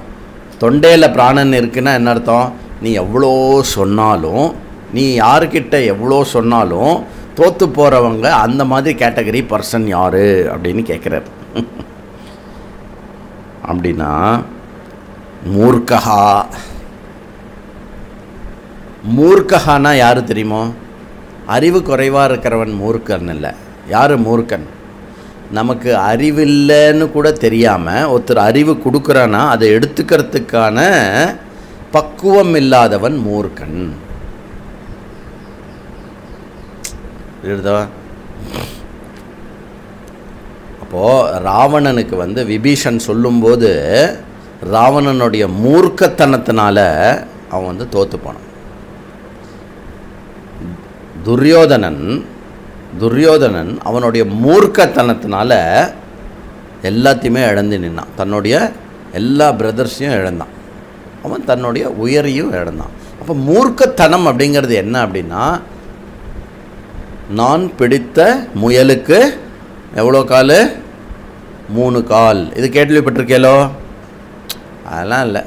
தொண்டையில் பிராணன் இருக்குன்னா என்ன அர்த்தம்? நீ எவ்வளோ சொன்னாலும், நீ யாருக்கிட்ட எவ்வளோ சொன்னாலும் தோற்று போகிறவங்க அந்த மாதிரி கேட்டகரி பர்சன் யார் அப்படின்னு கேட்குறாரு. அப்படின்னா மூர்க்கஹானா யார் தெரியுமோ? அறிவு குறைவாக இருக்கிறவன் மூர்க்கன் இல்லை. யார் மூர்க்கன்? நமக்கு அறிவில்லைன்னு கூட தெரியாமல் ஒருத்தர் அறிவு கொடுக்குறான்னா அதை எடுத்துக்கிறதுக்கான பக்குவம் இல்லாதவன் மூர்க்கன். அப்போது ராவணனுக்கு விபீஷன் சொல்லும்போது ராவணனுடைய மூர்க்கத்தனத்தினால அவன் தோற்று போனான். துரியோதனன் அவனுடைய மூர்க்கத்தனத்தினால எல்லாத்தையுமே இழந்து நின்னான். தன்னுடைய எல்லா பிரதர்ஸையும் இழந்தான். அவன் தன்னுடைய உயரையும் இழந்தான். அப்போ மூர்க்கத்தனம் அப்படிங்கிறது என்ன அப்படின்னா, நான் பிடித்த முயலுக்கு எவ்வளோ கால்? 3 கால். இது கேள்விப்பட்டிருக்கேலோ? அதெல்லாம் இல்லை.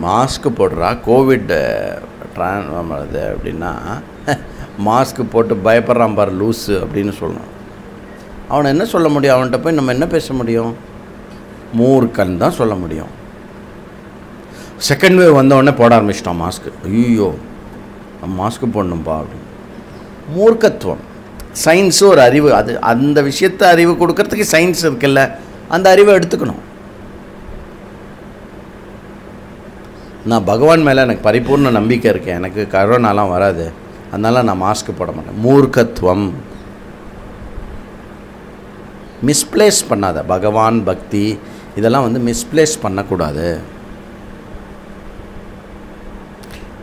மாஸ்க்கு போடுறா, கோவிட் வருது அப்படின்னா மாஸ்க்கு போட்டு பயப்படுறான் பாரு லூஸு அப்படின்னு சொல்லணும். அவனை என்ன சொல்ல முடியும்? அவன்கிட்ட போய் நம்ம என்ன பேச முடியும்? மூர்க்கன் தான் சொல்ல முடியும். செகண்ட் வேவ் வந்தவுடனே போட ஆரம்பிச்சிட்டான் மாஸ்க்கு. ஐயோ மாஸ்க்கு போடணும்பா அப்படின்னு. மூர்க்கத்துவம். சயின்ஸு ஒரு அறிவு. அது அந்த விஷயத்தை அறிவு கொடுக்கறதுக்கு சயின்ஸ் இருக்குல்ல, அந்த அறிவை எடுத்துக்கணும். நான் பகவான் மேலே எனக்கு பரிபூர்ண நம்பிக்கை இருக்கேன். எனக்கு கரோனாலாம் வராது, அதனால் நான் மாஸ்க்கு போட மாட்டேன். மூர்க்கத்துவம். மிஸ்பிளேஸ் பண்ணாத. பகவான் பக்தி இதெல்லாம் மிஸ்பிளேஸ் பண்ணக்கூடாது.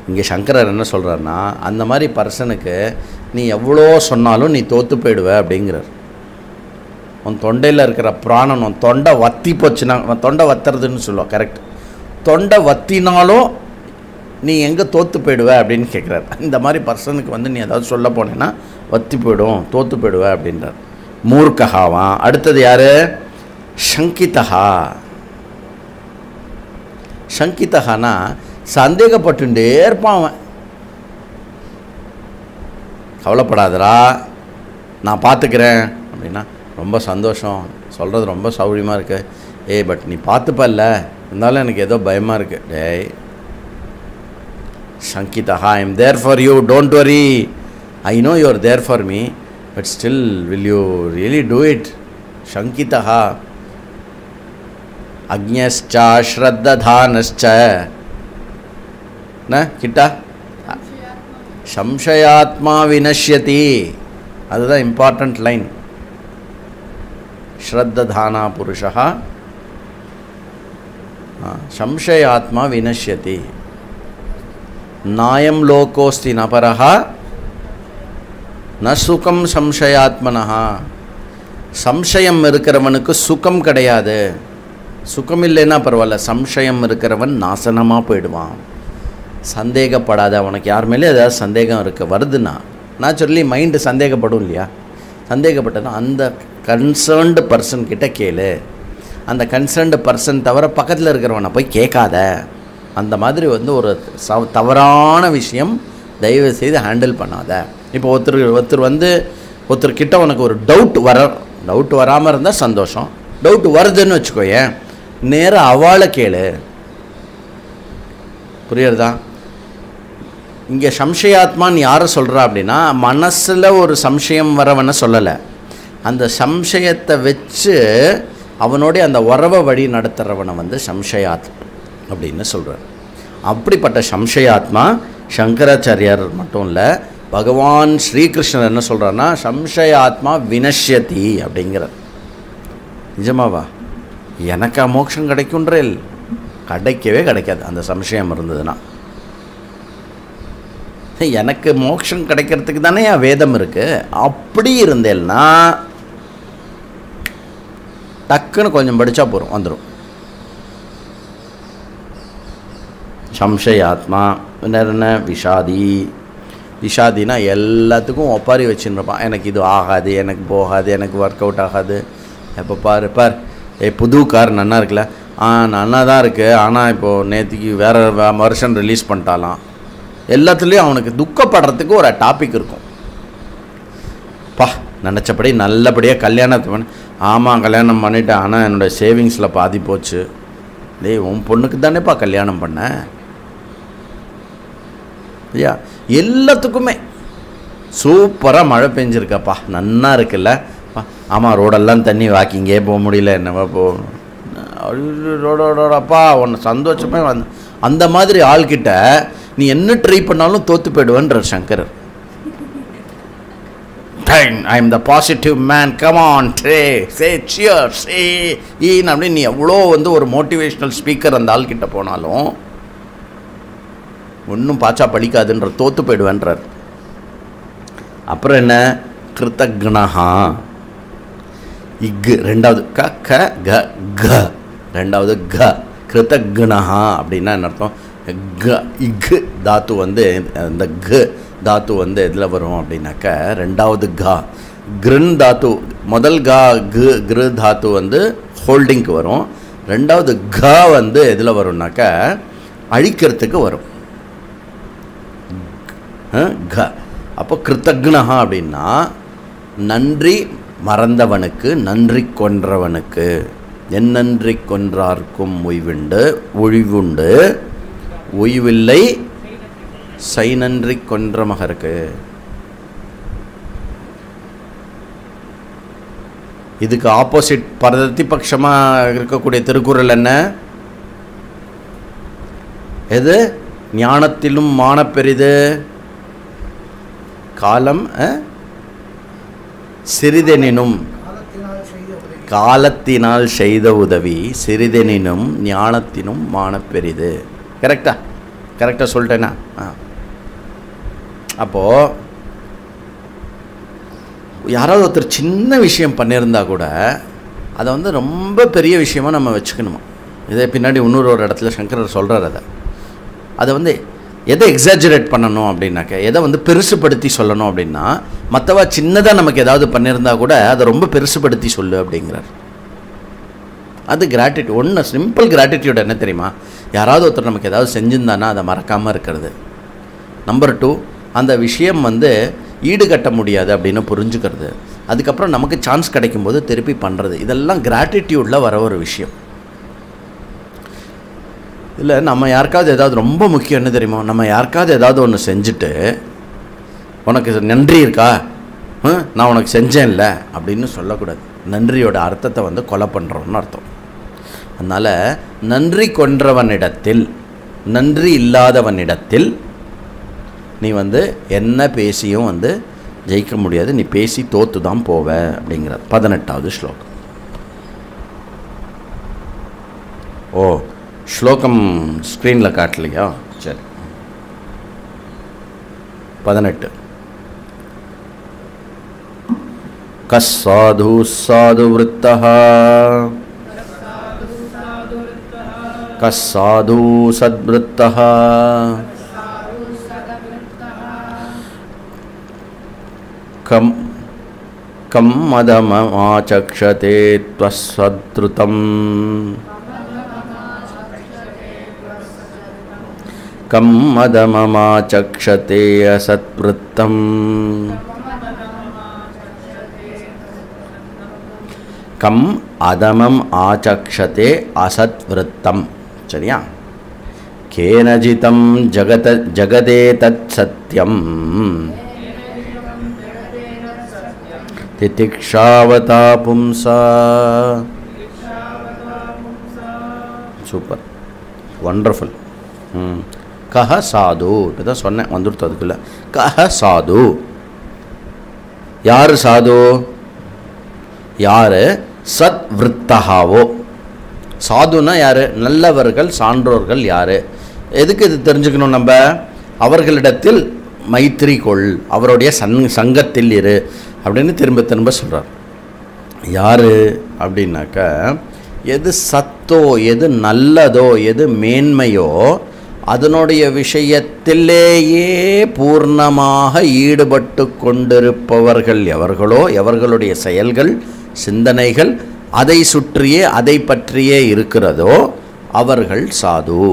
இங்கே சங்கரர் என்ன சொல்கிறாருன்னா, அந்த மாதிரி பர்சனுக்கு நீ எவ்வளோ சொன்னாலும் நீ தோற்று போயிடுவ அப்படிங்கிறார். உன் தொண்டையில் இருக்கிற பிராணன், உன் தொண்டை வத்தி போச்சுன்னா, தொண்டை வத்துறதுன்னு சொல்லுவோம், கரெக்ட். தொண்டை வத்தினாலும் நீ எங்கே தோற்று போயிடுவ அப்படின்னு கேட்குறாரு. இந்த மாதிரி பர்சனுக்கு நீ ஏதாவது சொல்ல போனேன்னா வத்தி போயிடும், தோற்று போயிடுவ அப்படின்றார். மூர்க்கஹாவான். அடுத்தது யார்? சங்கிதஹா. சங்கிதஹானா சந்தேகப்பட்டுட்டே இருப்பான் அவன். கவலைப்படாதரா, நான் பார்த்துக்கிறேன் அப்படின்னா ரொம்ப சந்தோஷம், சொல்கிறது ரொம்ப சௌகரியமாக இருக்குது. பட் நீ பார்த்துப்பல்ல, இருந்தாலும் எனக்கு ஏதோ பயமாக இருக்குது. டேய் சங்கிதஹா, I am there for you, don't worry, I know you are there for me, but still will you really do it? சங்கிதஹா. அக்ஞஸ்ச ஸ்ரத்ததானஸ்ச ந கிட்டா சம்சயாத்மா வினஷ்யதி. அதுதான் இம்பார்ட்டண்ட் லைன். ஸ்ரத்ததானா புருஷா சம்சயாத்மா வினஷ்யதி. நாயம் லோகோஸ்தி நபரஹா ந சுகம் சம்சயாத்மனஹா. சம்சயம் இருக்கிறவனுக்கு சுகம் கிடையாது. சுகம் இல்லைன்னா பரவாயில்ல, சம்சயம் இருக்கிறவன் நாசனமாக போயிடுவான். சந்தேகப்படாத. அவனுக்கு யார் மேலே ஏதாவது சந்தேகம் வருதுன்னா நேச்சுரலி மைண்டு சந்தேகப்படும் இல்லையா? சந்தேகப்பட்டதுன்னா அந்த கன்சர்ன்டு பர்சன் கிட்ட கேளு. அந்த கன்சர்ன்டு பர்சன் தவிர பக்கத்தில் இருக்கிறவனை போய் கேட்காத. அந்த மாதிரி ஒரு தவறான விஷயம் தயவு செய்து ஹேண்டில் பண்ணாத. இப்போ ஒருத்தர் ஒருத்தர்கிட்ட உனக்கு ஒரு டவுட் வராமல் இருந்தால் சந்தோஷம். டவுட் வருதுன்னு வச்சுக்கோயேன், நேராக அவளை கேளு. புரியுறதா? இங்கே சம்சயாத்மான்னு யாரை சொல்கிறா அப்படின்னா, மனசில் ஒரு சம்சயம் வரவனை சொல்லலை, அந்த சம்சயத்தை வச்சு அவனோடைய அந்த உறவை வழி நடத்துகிறவனை வந்து சம்சயாத்மா அப்படின்னு சொல்கிறார். அப்படிப்பட்ட சம்சயாத்மா சங்கராச்சாரியார் மட்டும் இல்லை, பகவான் ஸ்ரீகிருஷ்ணர் என்ன சொல்கிறாருன்னா, சம்சயாத்மா வினஷ்யதி அப்படிங்கிறார். நிஜமாவா? எனக்கு மோட்சம் கிடைக்குன்றேல், கிடைக்கவே கிடைக்காது அந்த சம்சயம் இருந்ததுன்னா. எனக்கு மோட்சம் கிடைக்கிறதுக்கு தானே என் வேதம் இருக்குது. அப்படி இருந்தேன்னா டக்குன்னு கொஞ்சம் படித்தா போகிறோம், வந்துடும். சம்சயாத்மா என்ன? விஷாதினா எல்லாத்துக்கும் ஒப்பாரி வச்சுருப்பான். எனக்கு இது ஆகாது, எனக்கு போகாது, எனக்கு ஒர்க் அவுட் ஆகாது. எப்போ பாரு புது கார் நன்னா இருக்குல்ல, நன்னா தான் இருக்குது, ஆனால் இப்போது நேற்றுக்கு வேறு வருஷன் ரிலீஸ் பண்ணிட்டாலாம். எல்லாத்துலேயும் அவனுக்கு துக்கப்படுறதுக்கு ஒரு டாபிக் இருக்கும். நினச்சபடி நல்லபடியாக கல்யாணத்தை பண்ண, ஆமாம் கல்யாணம் பண்ணிட்டேன், ஆனால் என்னோடய சேவிங்ஸில் பாதி போச்சு. உன் பொண்ணுக்கு தானேப்பா கல்யாணம் பண்ண. ஐயா எல்லாத்துக்குமே சூப்பராக மழை பெஞ்சிருக்காப்பா, நன்னா இருக்குல்ல, ஆமாம் ரோடெல்லாம் தண்ணி, வாக்கிங்கே போக முடியல, என்னவா ரோடோடப்பா ஒன்று சந்தோஷமே அந்த மாதிரி ஆள்கிட்ட நீ என்ன ட்ரை பண்ணாலும் தோற்று போயிடுவேன்ற சங்கரர். I am the positive man, come on, say cheers, say அப்படி நீ எவ்வளோ வந்து ஒரு மோட்டிவேஷ்னல் ஸ்பீக்கர் அந்த ஆள்கிட்ட போனாலும் ஒன்றும் பாச்சா படிக்காதுன்ற, தோற்று போயிடுவேன்றார். அப்புறம் என்ன? கிருத்தக்னஹா, ரெண்டாவது ரெண்டாவது கிருத்தக்னஹா அப்படின்னா என்ன அர்த்தம்? தாத்து வந்து இந்த தாத்து வந்து எதில் வரும் அப்படின்னாக்க, ரெண்டாவது கிருன் தாத்து. முதல் கிரு தாத்து வந்து ஹோல்டிங்க்கு வரும், ரெண்டாவது வந்து எதில் வரும்னாக்க அழிக்கிறதுக்கு வரும். அப்போ கிருத்தக்னஹா அப்படின்னா நன்றி மறந்தவனுக்கு, நன்றி கொன்றவனுக்கு. என் நன்றி கொன்றார்க்கும் ஒழிவுண்டு ஓய்வில்லை சை நன்றி கொன்ற மகருக்கு. இதுக்கு ஆப்போசிட் பிரதிபட்சமாக இருக்கக்கூடிய திருக்குறள் என்ன? எது? ஞானத்திலும் மான பெரிது, காலம் சிறிதெனினும், காலத்தினால் செய்த உதவி சிறிதெனினும் ஞானத்தினும் மான பெரிது. கரெக்டாக சொல்லிட்டேன்னா? அப்போது யாராவது ஒருத்தர் சின்ன விஷயம் பண்ணியிருந்தா கூட அதை வந்து ரொம்ப பெரிய விஷயமாக நம்ம வச்சுக்கணுமா. இதை பின்னாடி இன்னொரு இடத்துல சங்கரர் சொல்கிறார். அதை வந்து எதை எக்ஸாஜரேட் பண்ணணும் அப்படின்னாக்க, எதை வந்து பெருசுப்படுத்தி சொல்லணும் அப்படின்னா, மற்றவா சின்னதாக நமக்கு ஏதாவது பண்ணியிருந்தா கூட அதை ரொம்ப பெருசுப்படுத்தி சொல்லு அப்படிங்கிறார். அது கிராட்டிடியூட். ஒன்று சிம்பிள் கிராட்டிடியூட் என்ன தெரியுமா? யாராவது ஒருத்தர் நமக்கு ஏதாவது செஞ்சுருந்தானா அதை மறக்காமல் இருக்கிறது. நம்பர் 2, அந்த விஷயம் வந்து ஈடுகட்ட முடியாது அப்படின்னு புரிஞ்சுக்கிறது. அதுக்கப்புறம் நமக்கு சான்ஸ் கிடைக்கும்போது திருப்பி பண்ணுறது. இதெல்லாம் கிராட்டிடியூடில் வர ஒரு விஷயம். இல்லை நம்ம யாருக்காவது ஏதாவது ரொம்ப முக்கியம் என்ன தெரியுமா, நம்ம யாருக்காவது ஏதாவது ஒன்று செஞ்சுட்டு உனக்கு நன்றி இருக்கா, நான் உனக்கு செஞ்சேன்ல அப்படின்னு சொல்லக்கூடாது. நன்றியோட அர்த்தத்தை வந்து கொலை பண்ணுறோன்னு அர்த்தம். அதனால் நன்றி கொன்றவனிடத்தில், நன்றி இல்லாதவனிடத்தில் நீ வந்து என்ன பேசியும் வந்து ஜெயிக்க முடியாது, நீ பேசி தோற்று தான் போவ அப்படிங்கிறது 18வது ஸ்லோகம். ஸ்லோகம் ஸ்க்ரீனில் காட்டலையா? சரி, 18. கஸ்ஸாது சாது விருத்தஹ கஸ்ஸாது சத்விருத்தஹ கம் மதமமாசக்ஷதே த்வஸ்ஸத்ருதம் கம் மதமமாசக்ஷதே அசத்விருத்தம் கம் அதமம் ஆச்சக்ஷதே அசத்விருத்தம். சரியா? கேனஜிதம் ஜகதே தத் சத்யம் திதிக்ஷாவதா பும்சா. Super, wonderful. கஹ சாது, இப்போதான் சொன்னேன், வந்துடுத்து அதுக்குள்ள. கஹ சாது, யார் சாது? யார் சத் விருத்தகாவோ. சாதுன்னா யார்? நல்லவர்கள், சான்றோர்கள். யார்? எதுக்கு இது தெரிஞ்சுக்கணும் நம்ம? அவர்களிடத்தில் மைத்திரி கொள், அவருடைய சங்கத்தில் இரு அப்படின்னு திரும்ப திரும்ப சொல்கிறார். யார் அப்படின்னாக்க, எது சத்தோ, எது நல்லதோ, எது மேன்மையோ அதனுடைய விஷயத்திலேயே பூர்ணமாக ஈடுபட்டு கொண்டிருப்பவர்கள் எவர்களோ, எவர்களுடைய செயல்கள், சிந்தனைகள் அதை சுற்றியே, அதை பற்றியே இருக்கிறதோ அவர்கள் சாது.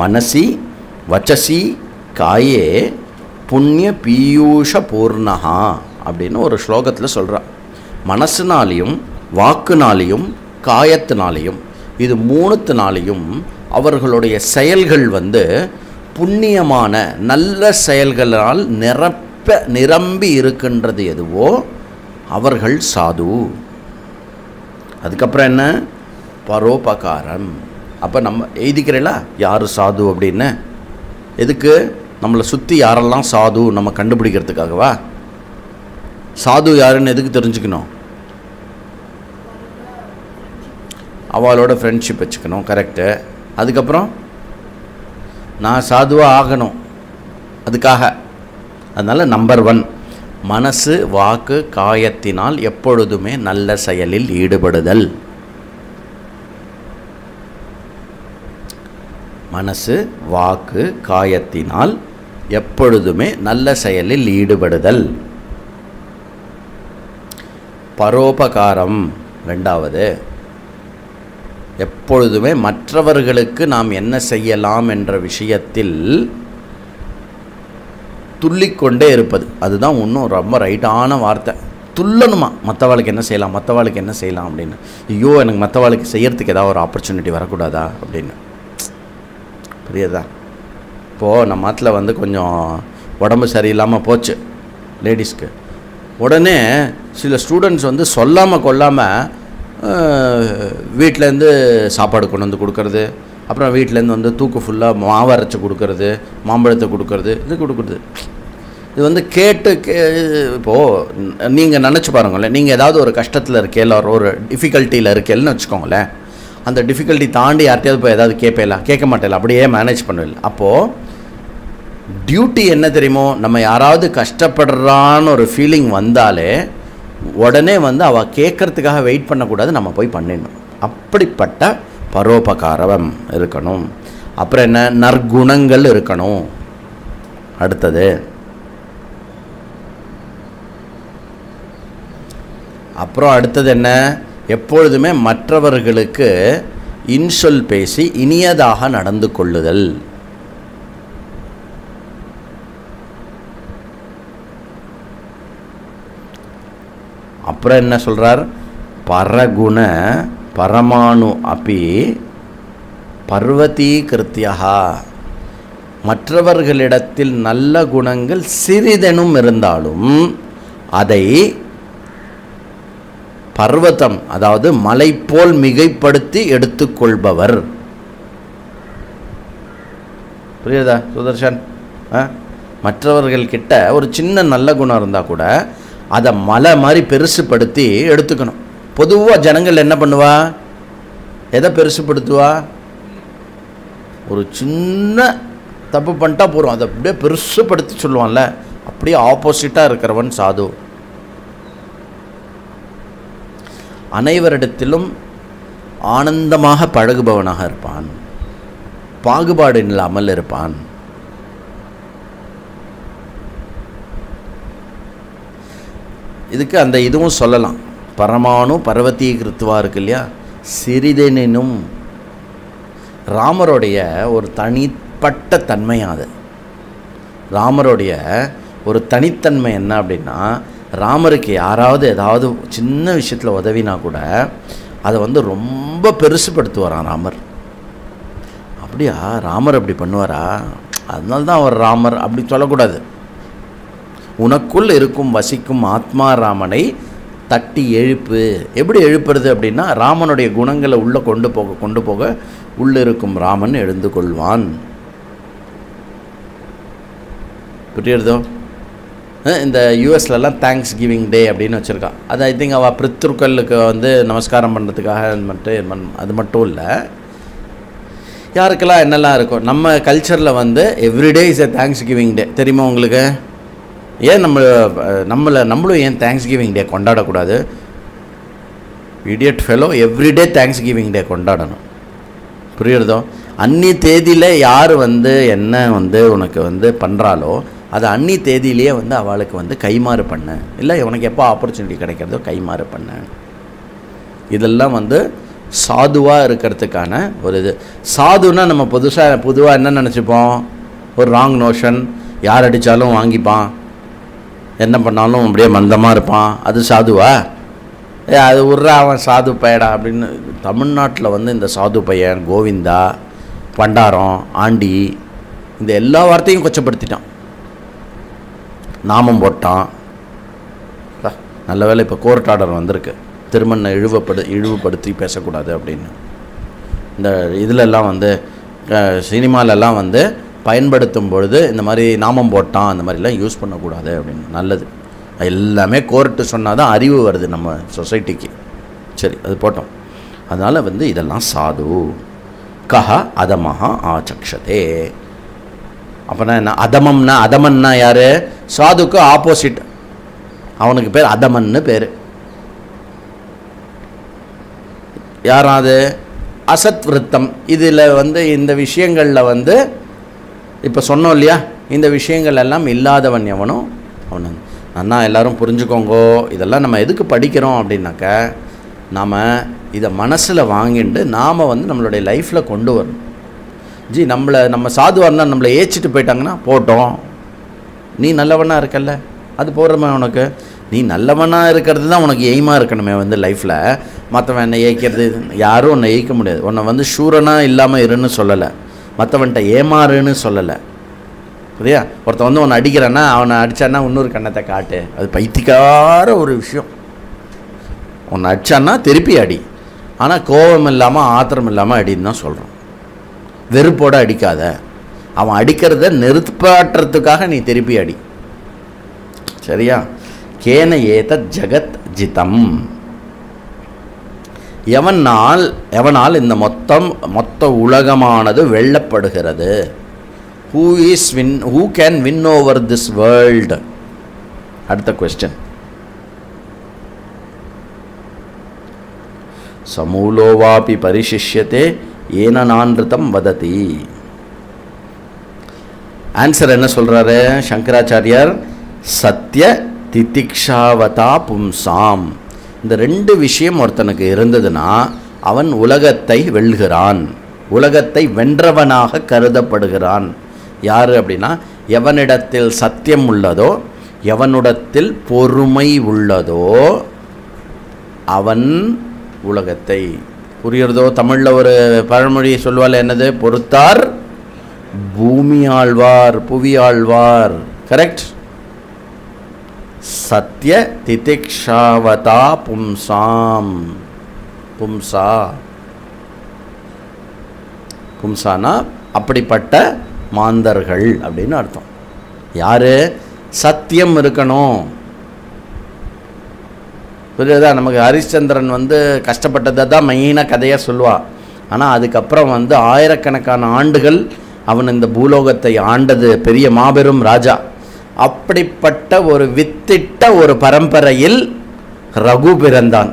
மனசி வச்சசி காயே புண்ணிய பீயூஷ பூர்ணஹா அப்படின்னு ஒரு ஸ்லோகத்தில் சொல்கிறார். மனசுனாலையும் வாக்குனாலையும் காயத்தினாலையும், இது மூணுத்தினாலையும் அவர்களுடைய செயல்கள் புண்ணியமான நல்ல செயல்களால் நிரம்பி இருக்கின்றது எதுவோ அவர்கள் சாது. அதுக்கப்புறம் என்ன? பரோபகாரம். அப்போ நம்ம எழுதிக்கிறீங்களா யார் சாது அப்படின்னு? எதுக்கு? நம்மளை சுற்றி யாரெல்லாம் சாது நம்ம கண்டுபிடிக்கிறதுக்காகவா? சாது யாருன்னு எதுக்கு தெரிஞ்சுக்கணும்? அவளோட ஃப்ரெண்ட்ஷிப் வச்சுக்கணும். கரெக்டு. அதுக்கப்புறம் நான் சாதுவாக ஆகணும் அதுக்காக. அதனால் நம்பர் 1, மனசு வாக்கு காயத்தினால் எப்பொழுதுமே நல்ல செயலில் ஈடுபடுதல். மனசு வாக்கு காயத்தினால் எப்பொழுதுமே நல்ல செயலில் ஈடுபடுதல். பரோபகாரம் 2வது, எப்பொழுதுமே மற்றவர்களுக்கு நாம் என்ன செய்யலாம் என்ற விஷயத்தில் துள்ளிக்கொண்டே இருப்பது. அதுதான் இன்னும் ரொம்ப ரைட்டான வார்த்தை. துள்ளணுமா, மற்றவாளுக்கு என்ன செய்யலாம், மற்றவாளுக்கு என்ன செய்யலாம் அப்படின்னு. ஐயோ, எனக்கு மற்றவாளுக்கு செய்யறதுக்கு ஏதாவது ஒரு ஆப்பர்ச்சுனிட்டி வரக்கூடாதா அப்படின்னு. புரியுதா? இப்போது நம்ம நாட்டில் கொஞ்சம் உடம்பு சரியில்லாமல் போச்சு லேடிஸ்க்கு. உடனே சில ஸ்டூடெண்ட்ஸ் சொல்லாமல் கொள்ளாமல் வீட்டிலேருந்து சாப்பாடு கொண்டு வந்து கொடுக்கறது, அப்புறம் வீட்டிலேருந்து தூக்கு ஃபுல்லாக மாவு அரைச்சி கொடுக்கறது, மாம்பழத்தை கொடுக்கறது, இது கொடுக்குறது. இது கேட்டு இப்போது நீங்கள் நினச்சி பாருங்களேன். நீங்கள் ஏதாவது ஒரு கஷ்டத்தில் இருக்கேல, ஒரு டிஃபிகல்ட்டியில் இருக்கேன்னு வச்சுக்கோங்களேன். அந்த டிஃபிகல்ட்டி தாண்டி யார்கிட்டையாவது இப்போ ஏதாவது கேட்க மாட்டேல, அப்படியே மேனேஜ் பண்ணல. அப்போது டியூட்டி என்ன தெரியுமோ, நம்ம யாராவது கஷ்டப்படுறான்னு ஒரு ஃபீலிங் வந்தாலே உடனே அவள் கேட்கறதுக்காக வெயிட் பண்ணக்கூடாது, நம்ம போய் பண்ணிடணும். அப்படிப்பட்ட பரோபகாரம் இருக்கணும். அப்புறம் என்ன? நற்குணங்கள் இருக்கணும். அடுத்தது என்ன? எப்பொழுதுமே மற்றவர்களுக்கு இன்சொல் பேசி இனியதாக நடந்து கொள்ளுதல். அப்புறம் என்ன சொல்றார்? பரகுண பரமாணு அப்பி பர்வதீகிருத்தியா. மற்றவர்களிடத்தில் நல்ல குணங்கள் சிறிதெனும் இருந்தாலும் அதை பர்வதம், அதாவது மலை போல் மிகைப்படுத்தி எடுத்துக்கொள்பவர். புரியுதா சுதர்ஷன்? மற்றவர்கள்கிட்ட ஒரு சின்ன நல்ல குணம் இருந்தால் கூட அதை மலை மாதிரி பெருசுப்படுத்தி எடுத்துக்கணும். பொதுவாக ஜனங்கள் என்ன பண்ணுவா? எதை பெருசுப்படுத்துவா? ஒரு சின்ன தப்பு பண்ணிட்டா போகிறோம், அதை அப்படியே பெருசுப்படுத்தி சொல்லுவான்ல, அப்படியே ஆப்போசிட்டாக இருக்கிறவன் சாது. அனைவரிடத்திலும் ஆனந்தமாக பழகுபவனாக இருப்பான், பாகுபாடு இல்லாமல் இருப்பான். இதுக்கு அந்த இதுவும் சொல்லலாம். பரமாணு பர்வதீகிருத்துவா இருக்கு இல்லையா, சிறிதெனினும் ராமருடைய ஒரு தனிப்பட்ட தன்மையாது. ராமருடைய ஒரு தனித்தன்மை என்ன அப்படின்னா, ராமருக்கு யாராவது ஏதாவது சின்ன விஷயத்தில் உதவினா கூட அதை வந்து ரொம்ப பெருசுப்படுத்துவாராம் ராமர். அப்படியா, ராமர் அப்படி பண்ணுவாரா, அதனால தான் அவர் ராமர் அப்படி சொல்லக்கூடாது. உனக்குள் இருக்கும் வசிக்கும் ஆத்மா ராமனை தட்டி எழுப்பு. எப்படி எழுப்புறது அப்படின்னா, ராமனுடைய குணங்களை உள்ளே கொண்டு போக உள்ளே இருக்கும் ராமன் எழுந்து கொள்வான். புரியுறதோ? இந்த யூஎஸ்லலாம் தேங்க்ஸ் கிவிங் டே அப்படின்னு வச்சுருக்கா. அது ஐ திங்க் அவள் பித்ருக்களுக்கு வந்து நமஸ்காரம் பண்ணுறதுக்காக அது மட்டும் இல்லை, யாருக்கெல்லாம் என்னெல்லாம் இருக்கும். நம்ம கல்ச்சரில் வந்து every day is a thanksgiving day, தெரியுமா உங்களுக்கு? ஏன் நம்மளும் ஏன் தேங்க்ஸ் கிவிங் டே கொண்டாடக்கூடாது? Idiot fellow, every day thanksgiving day கொண்டாடணும். புரியுறதோ? அன்னி தேதியில் யார் வந்து என்ன வந்து உனக்கு வந்து பண்ணுறாலோ அது அன்னி தேதியிலேயே வந்து அவளுக்கு வந்து கைமாறு பண்ண, இல்லை உனக்கு எப்போ ஆப்பர்ச்சுனிட்டி கிடைக்கிறதோ கைமாறு பண்ண. இதெல்லாம் வந்து சாதுவாக இருக்கிறதுக்கான ஒரு இது. சாதுன்னா நம்ம பொதுவாக என்ன நினச்சிப்போம், ஒரு ராங் நோஷன், யார் அடித்தாலும் வாங்கிப்பான், என்ன பண்ணாலும் அப்படியே மந்தமாக இருப்பான், அது சாதுவா? அது உர்றா அவன் சாது பையடா அப்படின்னு. தமிழ்நாட்டில் வந்து இந்த சாது பையன், கோவிந்தா, பண்டாரம், ஆண்டி, இந்த எல்லா வார்த்தையும் கொச்சப்படுத்திட்டான், நாமம் போட்டான். நல்ல வேளை இப்போ கோர்ட் ஆர்டர் வந்திருக்கு, திருமண இழிவுபடுத்தி பேசக்கூடாது அப்படின்னு. இந்த இதிலெல்லாம் வந்து சினிமாலெல்லாம் வந்து பயன்படுத்தும் பொழுது இந்த மாதிரி நாமம் போட்டான் அந்த மாதிரிலாம் யூஸ் பண்ணக்கூடாது அப்படின்னு. நல்லது, எல்லாமே கோர்ட்டு சொன்னால் தான் அறிவு வருது நம்ம சொசைட்டிக்கு. சரி, அது போட்டோம். அதனால் வந்து இதெல்லாம் சாது. கஹ அதமஹா ஆச்சக்ஷதே. அப்போனா என்ன? அதமன்னா யார்? சாதுக்கு ஆப்போசிட், அவனுக்கு பேர் அதமன்னு பேர். யாராவது அசத் விருத்தம். இதில் வந்து இந்த விஷயங்களில் வந்து இப்போ சொன்னோம் இல்லையா, இந்த விஷயங்கள் எல்லாம் இல்லாதவன் எவனும் அவனு. அண்ணா எல்லாரும் புரிஞ்சுக்கோங்கோ, இதெல்லாம் நம்ம எதுக்கு படிக்கிறோம் அப்படின்னாக்க, நாம் இதை மனசில் வாங்கிட்டு நாம் வந்து நம்மளுடைய லைஃப்பில் கொண்டு வரணும். ஜி நம்ம சாதுவாக இருந்தால் நம்மளை ஏச்சிட்டு போயிட்டாங்கன்னா போட்டோம், நீ நல்லவனாக இருக்கல்ல, அது போடுறமே உனக்கு. நீ நல்லவனாக இருக்கிறது தான் உனக்கு எய்மாக இருக்கணுமே வந்து லைஃப்பில். மற்றவன் என்னை ஏய்க்கிறது, யாரும் உன்னை ஏய்க்க முடியாது. உன்னை வந்து சூரனாக இல்லாமல் இருன்னு சொல்லலை, மற்றவன்கிட்ட ஏமாறுன்னு சொல்லலை. புரியா? ஒருத்தன் வந்து உன்னை அடிக்கிறான்னா, அவனை அடித்தான்னா இன்னொரு கண்ணத்தை காட்டு, அது பைத்தியக்கார ஒரு விஷயம். உன்னை அடித்தான்னா திருப்பி அடி, ஆனால் கோபம் இல்லாமல் ஆத்திரம் இல்லாமல் அடின்னு தான் சொல்கிறோம். வெறுப்போடு அடிக்காத, அவன் அடிக்கிறத நிறுத்தாட்டுறதுக்காக நீ திருப்பி அடி. சரியா? கேன ஏதத் ஜகத் ஜிதம். எவனால் இந்த மொத்த உலகமானது வெல்லப்படுகிறது? who can win over this world? அடுத்த question. சமூலோவாபி பரிசிஷ்யதே ஏன நான்ருதம் வததி. ஆன்சர் என்ன சொல்றாரு சங்கராச்சாரியார்? சத்ய திதிக்ஷாவதா பும்சாம். இந்த ரெண்டு விஷயம் ஒருத்தனுக்கு இருந்ததுன்னா அவன் உலகத்தை வெல்கிறான், உலகத்தை வென்றவனாக கருதப்படுகிறான். யார் அப்படின்னா, எவனிடத்தில் சத்தியம் உள்ளதோ, எவனிடத்தில் பொறுமை உள்ளதோ அவன் உலகத்தை. புரியுறதோ? தமிழில் ஒரு பழமொழி சொல்வாள், என்னது? பொறுத்தார் பூமி ஆழ்வார், புவி ஆழ்வார். கரெக்ட்? சத்ய திதிக்ஷாவதா பும்சாம். பும்சானா அப்படிப்பட்ட மாந்தர்கள் அப்படின்னு அர்த்தம். யாரு? சத்தியம் இருக்கணும். புரியுதா? நமக்கு ஹரிச்சந்திரன் வந்து கஷ்டப்பட்டதை தான் மெயினாக கதையாக சொல்லுவாள். ஆனால் அதுக்கப்புறம் வந்து ஆயிரக்கணக்கான ஆண்டுகள் அவன் இந்த பூலோகத்தை ஆண்டது பெரிய மாபெரும் ராஜா. அப்படிப்பட்ட ஒரு வித்திட்ட ஒரு பரம்பரையில் ரகு பிறந்தான்.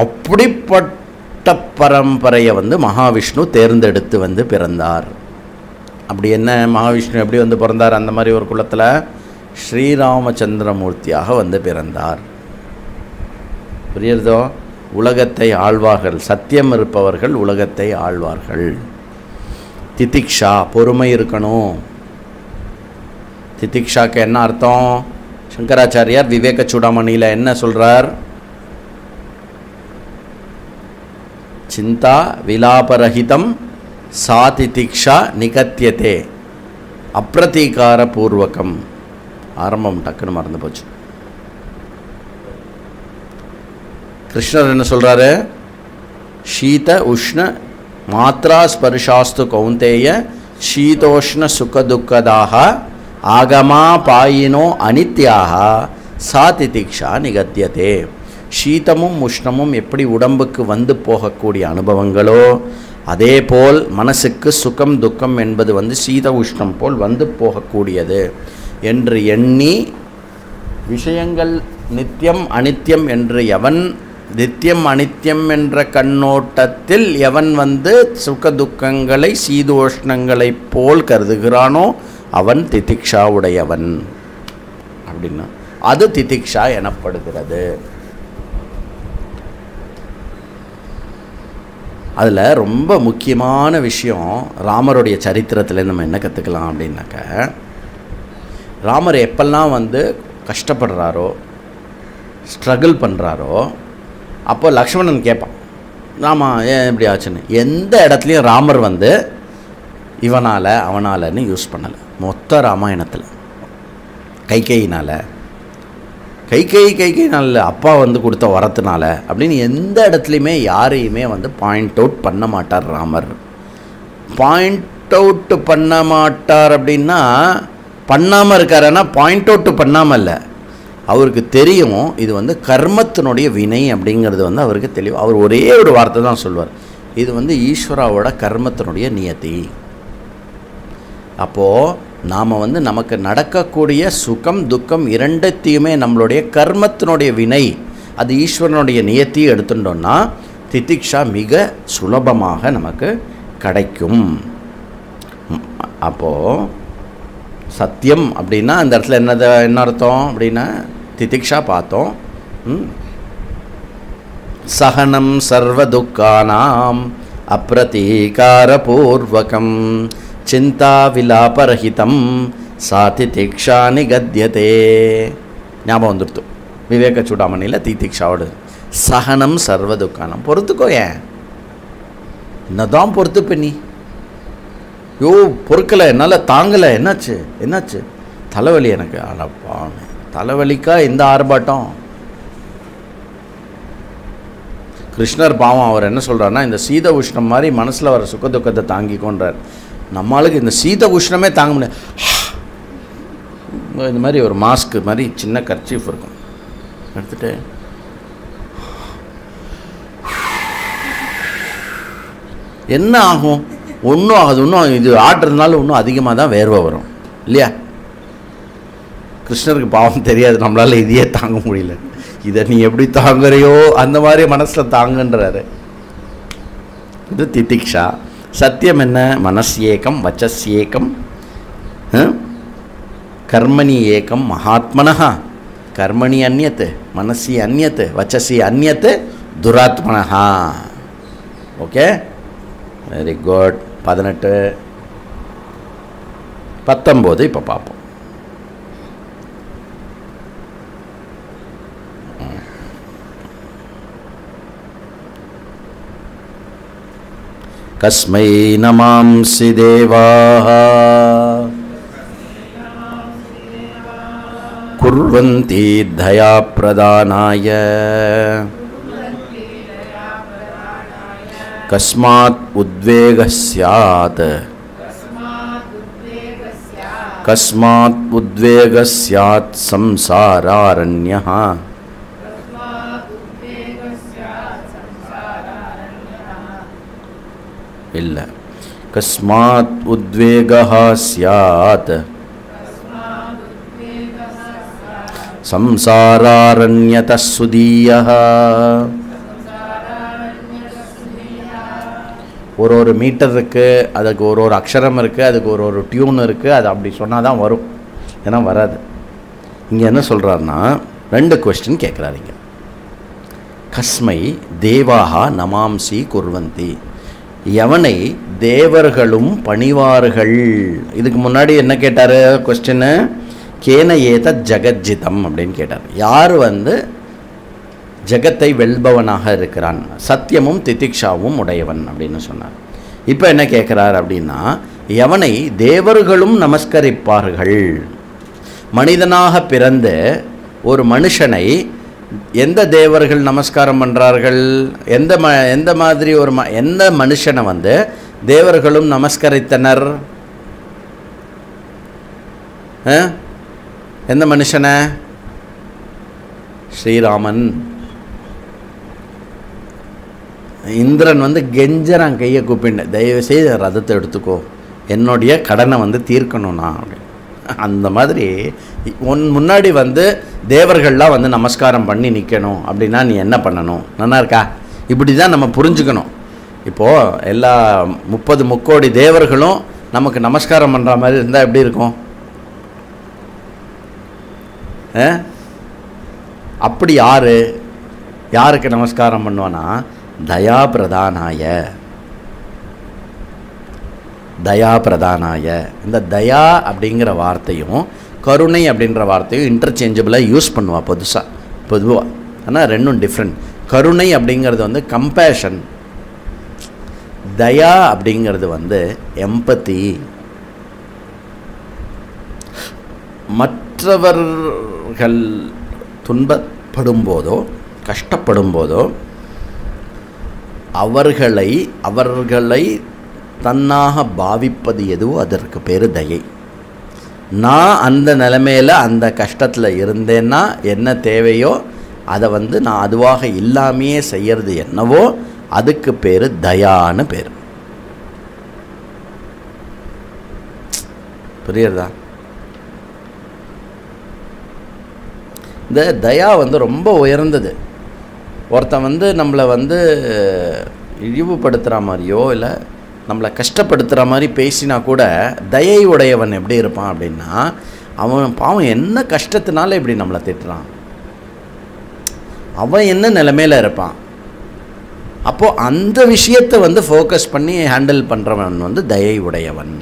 அப்படிப்பட்ட பரம்பரையை வந்து மகாவிஷ்ணு தேர்ந்தெடுத்து வந்து பிறந்தார். அப்படி என்ன மகாவிஷ்ணு எப்படி வந்து பிறந்தார்? அந்த மாதிரி ஒரு குலத்தில் ஸ்ரீராமச்சந்திரமூர்த்தியாக வந்து பிறந்தார். புரியுறதோ? உலகத்தை ஆழ்வார்கள், சத்தியம் இருப்பவர்கள் உலகத்தை ஆழ்வார்கள். திதிக்ஷா, பொறுமை இருக்கணும். திதிக்ஷாக்கு என்ன அர்த்தம்? சங்கராச்சாரியார் விவேக சூடாமணியில் என்ன சொல்கிறார்? சிந்தா விலாபரஹிதம் சா திதிக்ஷா நிகத்தியதே அப்ரதீகார பூர்வகம். ஆரம்பம் டக்குன்னு மறந்து போச்சு. கிருஷ்ணர் என்ன சொல்கிறாரு? ஷீத உஷ்ண மாத்ரா ஸ்பர்ஷாஸ்து கௌந்தேய ஷீதோஷ்ண சுகதுக்கதாக ஆகமா பாயினோ அனித்யாக சா திதிக்ஷா நிகத்தியதே. ஷீதமும் உஷ்ணமும் எப்படி உடம்புக்கு வந்து போகக்கூடிய அனுபவங்களோ அதே போல் மனசுக்கு சுகம் துக்கம் என்பது சீத உஷ்ணம் போல் வந்து போகக்கூடியது என்று எண்ணி விஷயங்கள் நித்தியம் அனித்தியம் என்று எவன் நித்தியம் அனித்தியம் என்ற கண்ணோட்டத்தில் எவன் சுக துக்கங்களை சீதோஷ்ணங்களைப் போல் கருதுகிறானோ அவன் திதிக்ஷா உடையவன் அப்படின்னா அது திதிக்ஷா எனப்படுகிறது. அதில் ரொம்ப முக்கியமான விஷயம் ராமருடைய சரித்திரத்தில் நம்ம என்ன கற்றுக்கலாம் அப்படின்னாக்க, ராமர் எப்பெல்லாம் கஷ்டப்படுறாரோ ஸ்ட்ரகிள் பண்ணுறாரோ அப்போ லக்ஷ்மணன் கேட்பான், ராமா ஏன் இப்படி ஆச்சுன்னு. எந்த இடத்துலையும் ராமர் இவனால் அவனாலன்னு யூஸ் பண்ணலை. மொத்த ராமாயணத்தில் கைகையினால் அப்பா கொடுத்த வரத்தினால அப்படின்னு எந்த இடத்துலையுமே யாரையுமே பாயிண்ட் அவுட் பண்ண மாட்டார் ராமர். பாயிண்ட் அவுட் பண்ண மாட்டார் அப்படின்னா பண்ணாமல் இருக்காருன்னா பாயிண்ட் அவுட் பண்ணாமல் இல்லை, அவருக்கு தெரியும் இது கர்மத்தினுடைய வினை அப்படிங்கிறது அவருக்கு தெளிவு. அவர் ஒரே ஒரு வார்த்தை தான் சொல்வார், இது ஈஸ்வராவோட கர்மத்தினுடைய நியதி. அப்போது நாம் நமக்கு நடக்கக்கூடிய சுகம் துக்கம் இரண்டத்தையுமே நம்மளுடைய கர்மத்தினுடைய வினை அது ஈஸ்வரனுடைய நியத்தியை எடுத்துட்டோன்னா திதிக்ஷா மிக சுலபமாக நமக்கு கிடைக்கும். அப்போது சத்தியம் அப்படின்னா அந்த இடத்துல என்ன அர்த்தம் அப்படின்னா திதிக்ஷா பார்த்தோம். சகனம் சர்வ துக்கானாம் அப்ரதீகார பூர்வகம் சிந்தா விலாபரஹிதம் சா திதிக்ஷா நிகத்யதே. ஞாபகம் வந்துடுத்து விவேக சூடாமணியில் திதிக்ஷாவோடு சகனம் சர்வ துக்கானம். பொறுத்துக்கோ, ஏன் என்னதான் பொறுத்துப்ப நீ? யோ பொறுக்கலை, என்னால் தாங்கலை, என்னாச்சு தலைவலி எனக்கு. அடப்பா, தலைவலிக்கா இந்த ஆர்ப்பாட்டம்? கிருஷ்ணர் பாவம் அவர் என்ன சொல்கிறாருன்னா, இந்த சீத உஷ்ணம் மாதிரி மனசில் வர சுக துக்கத்தை தாங்கிக்கொண்டார். நம்மளுக்கு இந்த சீத உஷ்ணமே தாங்க முடியாது. இந்த மாதிரி ஒரு மாஸ்க்கு மாதிரி சின்ன கர்ச்சீஃப் இருக்கும், எடுத்துகிட்டு என்ன ஆகும்? ஒன்றும் ஆகுது. இன்னும் இது ஆட்டுறதுனால இன்னும் அதிகமாக தான் வேர்வை வரும் இல்லையா? கிருஷ்ணருக்கு பாவம் தெரியாது, நம்மளால் இதையே தாங்க முடியல, இதை நீ எப்படி தாங்குறையோ அந்த மாதிரி மனசில் தாங்குன்றாரு. இது திதிக்ஷா. சத்தியம் என்ன? மனஸ்யேகம் வச்சஸ்யேகம் கர்மணி ஏகம் மகாத்மனஹா. கர்மணி அந்நியத் மனசி அந்நியத் வச்சசி அந்நியத் துராத்மனஹா. Okay, very good. 18 19 இப்போ பார்ப்போம். கஸ்மை நமாம்சி தேவாः குர்வந்தி தயா பிரதானாய கஸ்மாத் உத்வேகः ஸ்யாத் கஸ்மாத் உத்வேகः ஸ்யாத் சம்சாராரண்யः. இல்லை, கஸ்மாத் உத்வேகः ஸ்யாத் சம்சாராரண்யதः சுதீயः. ஒரு மீட்டர் இருக்குது, அதுக்கு ஒரு அக்ஷரம் இருக்குது, அதுக்கு ஒரு டியூன் இருக்குது. அது அப்படி சொன்னால் தான் வரும், ஏன்னா வராது. இங்கே என்ன சொல்கிறாருன்னா 2 கொஸ்டின் கேட்குறாருங்க. கஸ்மை தேவாஹா நமாம்சி குர்வந்தி, எவனை தேவர்களும் பணிவார்கள். இதுக்கு முன்னாடி என்ன கேட்டார் கொஸ்டின்னு? கேன ஏதத் ஜகஜிதம் அப்படின்னு கேட்டார். யார் வந்து ஜகத்தை வெல்பவனாக இருக்கிறான், சத்தியமும் திதிக்ஷாவும் உடையவன் அப்படின்னு சொன்னார். இப்போ என்ன கேட்குறார் அப்படின்னா, எவனை தேவர்களும் நமஸ்கரிப்பார்கள். மனிதனாக பிறந்து ஒரு மனுஷனை எந்த தேவர்கள் நமஸ்காரம் பண்ணுறார்கள்? எந்த மாதிரி ஒரு எந்த மனுஷனை வந்து தேவர்களும் நமஸ்கரித்தனர்? எந்த மனுஷனை? ஸ்ரீராமன். இந்திரன் வந்து கெஞ்சறான் கையை கூப்பிண்டு, தயவு செய்து ரதத்தை எடுத்துக்கோ, என்னுடைய கடனை வந்து தீர்க்கணும்னா அப்படி. அந்த மாதிரி முன்னாடி வந்து தேவர்கள்லாம் வந்து நமஸ்காரம் பண்ணி நிற்கணும் அப்படின்னா நீ என்ன பண்ணணும்? நல்லா இருக்கா? இப்படி தான் நம்ம புரிஞ்சுக்கணும். இப்போது எல்லா 30 முக்கோடி தேவர்களும் நமக்கு நமஸ்காரம் பண்ணுற மாதிரி இருந்தால் எப்படி இருக்கும்? அப்படி யாருக்கு நமஸ்காரம் பண்ணுவானா? தயா பிரதானாய. இந்த தயா அப்படிங்கிற வார்த்தையும் கருணை அப்படின்ற வார்த்தையும் இன்டர்சேஞ்சபிளாக யூஸ் பண்ணுவா பொதுவாக. ஆனால் ரெண்டும் டிஃப்ரெண்ட். கருணை அப்படிங்கிறது வந்து கம்பேஷன், தயா அப்படிங்கிறது வந்து எம்பத்தி. மற்றவர்கள் துன்பப்படும் போதோ கஷ்டப்படும் போதோ அவர்களை தன்னாக பாவிப்பது எதுவோ அதற்கு பேர் தயை. நான் அந்த நிலைமையில் அந்த கஷ்டத்தில் இருந்தேன்னா என்ன தேவையோ அதை வந்து நான் அதுவாக இல்லாமையே செய்யறது என்னவோ அதுக்கு பேர் தயான்னு பேர். புரியுறதா? இந்த தயா வந்து ரொம்ப உயர்ந்தது. ஒருத்தன் வந்து நம்மளை வந்து இழிவுபடுத்துகிற மாதிரியோ இல்லை நம்மளை கஷ்டப்படுத்துகிற மாதிரி பேசினா கூட தயை உடையவன் எப்படி இருப்பான் அப்படின்னா, அவன் பாவம் என்ன கஷ்டத்தினால இப்படி நம்மளை திட்டுறான், அவன் என்ன நிலைமையில் இருப்பான். அப்போது அந்த விஷயத்தை வந்து ஃபோக்கஸ் பண்ணி ஹேண்டில் பண்ணுறவன் வந்து தயை உடையவன்.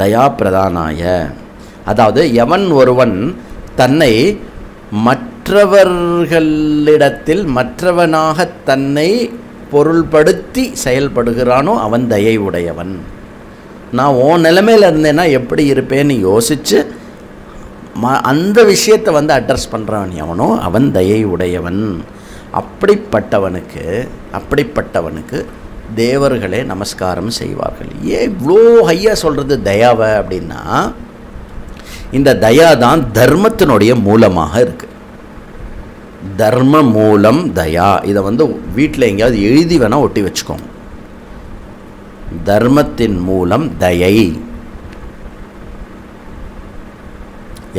தயா பிரதானாய. அதாவது எவன் ஒருவன் தன்னை மற்றவர்களிடத்தில் மற்றவனாக தன்னை பொருள்படுத்தி செயல்படுகிறானோ அவன் தயை உடையவன். நான் உன் நிலைமையில் இருந்தேன்னா எப்படி இருப்பேன்னு யோசித்து அந்த விஷயத்தை வந்து அட்ரஸ் பண்ணுறவன் எவனோ அவன் தயை உடையவன். அப்படிப்பட்டவனுக்கு தேவர்களே நமஸ்காரம் செய்வார்கள். ஏன் இவ்வளோ ஹையாக சொல்கிறது தயாவை அப்படின்னா, இந்த தயா தான் தர்மத்தினுடைய மூலமாக இருக்குது. தர்ம மூலம் தயா. இதை வந்து வீட்டில் எங்கேயாவது எழுதி வேணால் ஒட்டி வச்சுக்கோங்க. தர்மத்தின் மூலம் தயை,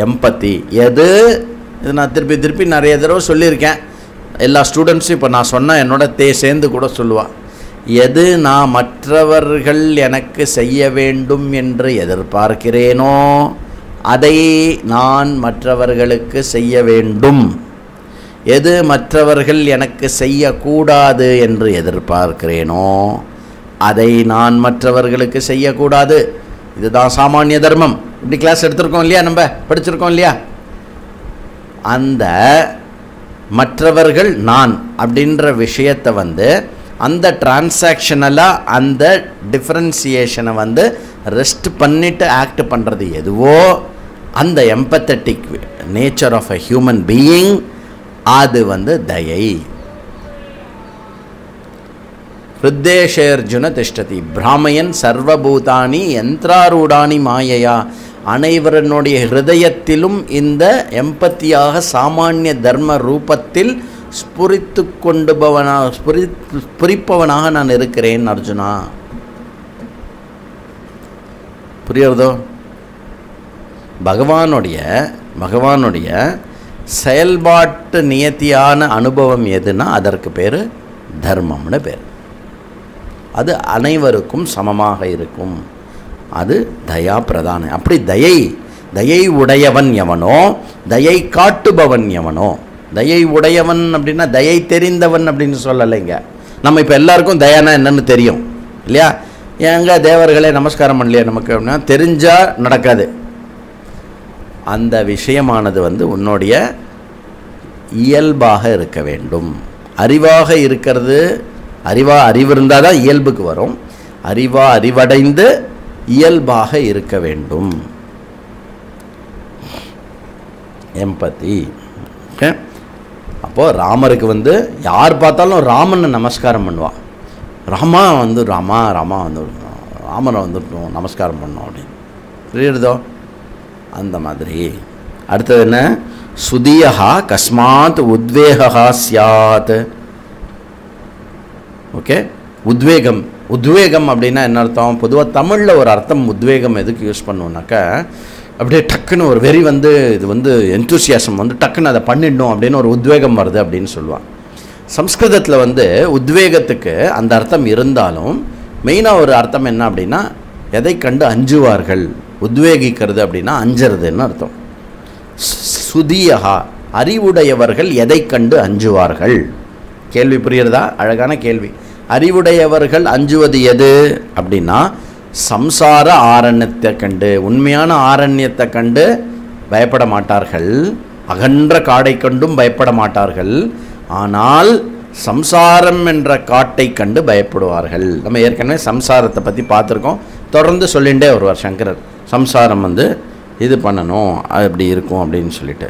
எம்பத்தி. இது நான் திருப்பி நிறைய தடவை சொல்லியிருக்கேன். எல்லா ஸ்டூடெண்ட்ஸும் இப்போ நான் சொன்னால் என்னோட சேர்ந்து கூட சொல்லுவாள். எது நான் மற்றவர்கள் எனக்கு செய்ய வேண்டும் என்று எதிர்பார்க்கிறேனோ அதை நான் மற்றவர்களுக்கு செய்ய வேண்டும். எது மற்றவர்கள் எனக்கு செய்யக்கூடாது என்று எதிர்பார்க்கிறேனோ அதை நான் மற்றவர்களுக்கு செய்யக்கூடாது. இதுதான் சாமானிய தர்மம். இப்படி கிளாஸ் எடுத்திருக்கோம் இல்லையா, நம்ம படிச்சிருக்கோம் இல்லையா? அந்த மற்றவர்கள் நான் அப்படின்ற விஷயத்தை வந்து அந்த டிரான்சாக்ஷனலாக அந்த டிஃப்ரென்சியேஷனை வந்து ரெஸ்ட் பண்ணிவிட்டு ஆக்ட் பண்ணுறது எதுவோ அந்த empathetic nature of a human being, அது வந்து தயை. ஹிருதேஷேர்ஜுன திஷ்டதி பிராமயன் சர்வபூதானி யந்திராரூடானி மாயையா. அனைவரனுடைய ஹிருதயத்திலும் இந்த எம்பத்தியாக சாமானிய தர்ம ரூபத்தில் ஸ்புரிப்பவனாக நான் இருக்கிறேன் அர்ஜுனா. புரியுறதோ? பகவானுடைய செயல்பாட்டு நியத்தியான அனுபவம் எதுனா அதற்கு பேர் தர்மம்னு பேர். அது அனைவருக்கும் சமமாக இருக்கும். அது தயா பிரதான. அப்படி தயை உடையவன் எவனோ, தயை காட்டுபவன் எவனோ. தயை உடையவன் அப்படின்னா தயை தெரிந்தவன் அப்படின்னு சொல்லலைங்க. நம்ம இப்போ எல்லாருக்கும் தயானா என்னன்னு தெரியும் இல்லையா? ஏங்க தேவர்களே நமஸ்காரம் பண்ணலையே நமக்கு அப்படின்னா தெரிஞ்சால் நடக்காது. அந்த விஷயமானது வந்து உன்னுடைய இயல்பாக இருக்க வேண்டும். அறிவாக இருக்கிறது, அறிவு இருந்தால் தான் இயல்புக்கு வரும். அறிவடைந்து இயல்பாக இருக்க வேண்டும். எம்பத்தி. ஓகே. அப்போது ராமருக்கு வந்து யார் பார்த்தாலும் ராமனை நமஸ்காரம் பண்ணுவாள். ராமரை வந்துட்டோம் நமஸ்காரம் பண்ணோம் அப்படின்னு புரியுறதோ? அந்த மாதிரி. அடுத்தது என்ன? சுதியா கஸ்மாத் உத்வேகா சியாத். ஓகே. உத்வேகம் அப்படின்னா என்ன அர்த்தம்? பொதுவாக தமிழில் ஒரு அர்த்தம் உத்வேகம் எதுக்கு யூஸ் பண்ணுவோம்னாக்கா, அப்படியே டக்குன்னு ஒரு வெறி வந்து இது வந்து என்தூசியாசம் வந்து டக்குன்னு அதை பண்ணிடணும் அப்படின்னு ஒரு உத்வேகம் வருது அப்படின்னு சொல்லுவாள். சம்ஸ்கிருதத்தில் வந்து உத்வேகத்துக்கு அந்த அர்த்தம் இருந்தாலும் மெயினாக ஒரு அர்த்தம் என்ன அப்படின்னா, எதை கண்டு அஞ்சுவார்கள். உத்வேகிக்கிறது அப்படின்னா அஞ்சுறதுன்னு அர்த்தம். சுதியா அறிவுடையவர்கள் எதை கண்டு அஞ்சுவார்கள். கேள்வி புரியுறதா? அழகான கேள்வி. அறிவுடையவர்கள் அஞ்சுவது எது அப்படின்னா, சம்சார ஆரண்யத்தை கண்டு, உண்மையான ஆரண்யத்தை கண்டு பயப்பட மாட்டார்கள். அகன்ற காடை கண்டும் பயப்பட மாட்டார்கள். ஆனால் சம்சாரம் என்ற காட்டை கண்டு பயப்படுவார்கள். நம்ம ஏற்கனவே சம்சாரத்தை பற்றி பார்த்துருக்கோம். தொடர்ந்து சொல்லிகிட்டே வருவார் சங்கரர். சம்சாரம் வந்து இது பண்ணணும், அப்படி இருக்கும் அப்படின்னு சொல்லிட்டு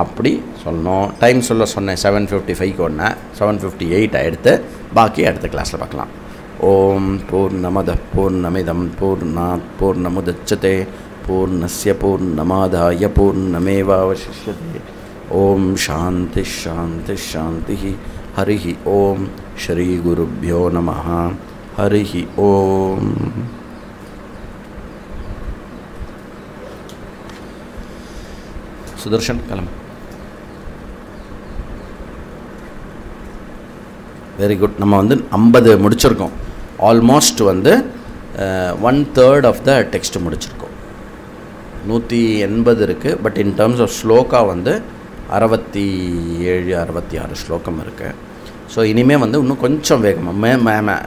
அப்படி சொல்லணும். டைம் சொன்னேன் 7:55 ஒன்று, 7:58 ஆகிடுத்து. பாக்கி அடுத்த கிளாஸில் பார்க்கலாம். ஓம் பூர்ணமத பூர்ணமிதம் பூர்ணாத் பூர்ணமுதச்யதே பூர்ணஸ்ய பூர்ணமாதாய பூர்ணமேவாவசிஷ்யதே. ஓம் சாந்தி சாந்தி சாந்தி. ஹரிஹி ஓம். ஸ்ரீ குருப்யோ நமஹ. ஹரிஹி ஓம். சுதர்ஷன் கிளம்பு. Very good. நம்ம வந்து 50 முடிச்சிருக்கோம். ஆல்மோஸ்ட் வந்து 1/3 ஆஃப் த டெக்ஸ்ட் முடிச்சிருக்கோம். 180 இருக்குது. But in terms of shloka வந்து 67 66 ஸ்லோகம் இருக்குது. ஸோ இனிமேல் வந்து இன்னும் கொஞ்சம் வேகமாக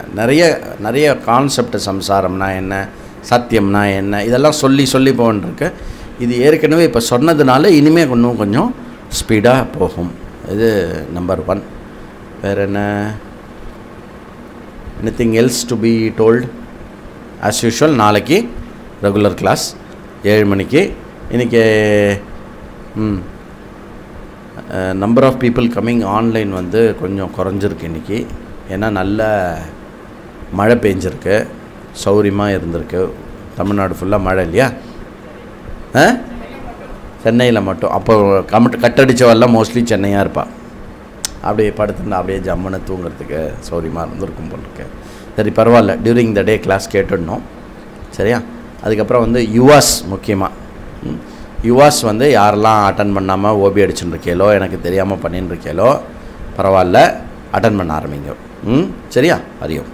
நிறைய கான்செப்ட், சம்சாரம்னா என்ன, சத்தியம்னா என்ன, இதெல்லாம் சொல்லி போகணுருக்கு. இது ஏற்கனவே இப்போ சொன்னதுனால இனிமேல் இன்னும் கொஞ்சம் ஸ்பீடாக போகும். இது நம்பர் 1. வேறு என்ன? Anything else to be told? As usual நாளைக்கு ரெகுலர் கிளாஸ் 7 மணிக்கு. இன்றைக்கி number of people coming online வந்து கொஞ்சம் குறைஞ்சிருக்கு இன்றைக்கி. ஏன்னா நல்ல மழை பெஞ்சிருக்கு, சௌரியமாக இருந்திருக்கு. தமிழ்நாடு ஃபுல்லாக மழை இல்லையா? சென்னையில் மட்டும். அப்போ கட்டடிச்சவெல்லாம் மோஸ்ட்லி சென்னையாக இருப்பாள். அப்படியே படுத்துருந்தா அப்படியே ஜம்முன்னு தூங்குறதுக்கு சௌரியமாக இருந்திருக்கும் போல் இருக்கு. சரி, பரவாயில்ல. டியூரிங் த டே கிளாஸ் கேட்டுடணும். சரியா? அதுக்கப்புறம் வந்து யுவாஸ் முக்கியமாக யுவாஸ் வந்து யாரெல்லாம் அட்டன் பண்ணாமல் ஓபி அடிச்சுட்டு இருக்கேலோ, எனக்கு தெரியாமல் பண்ணின்னு இருக்கேலோ, பரவாயில்ல, அட்டன் பண்ண ஆரம்பிங்க. சரியா? அறியும்.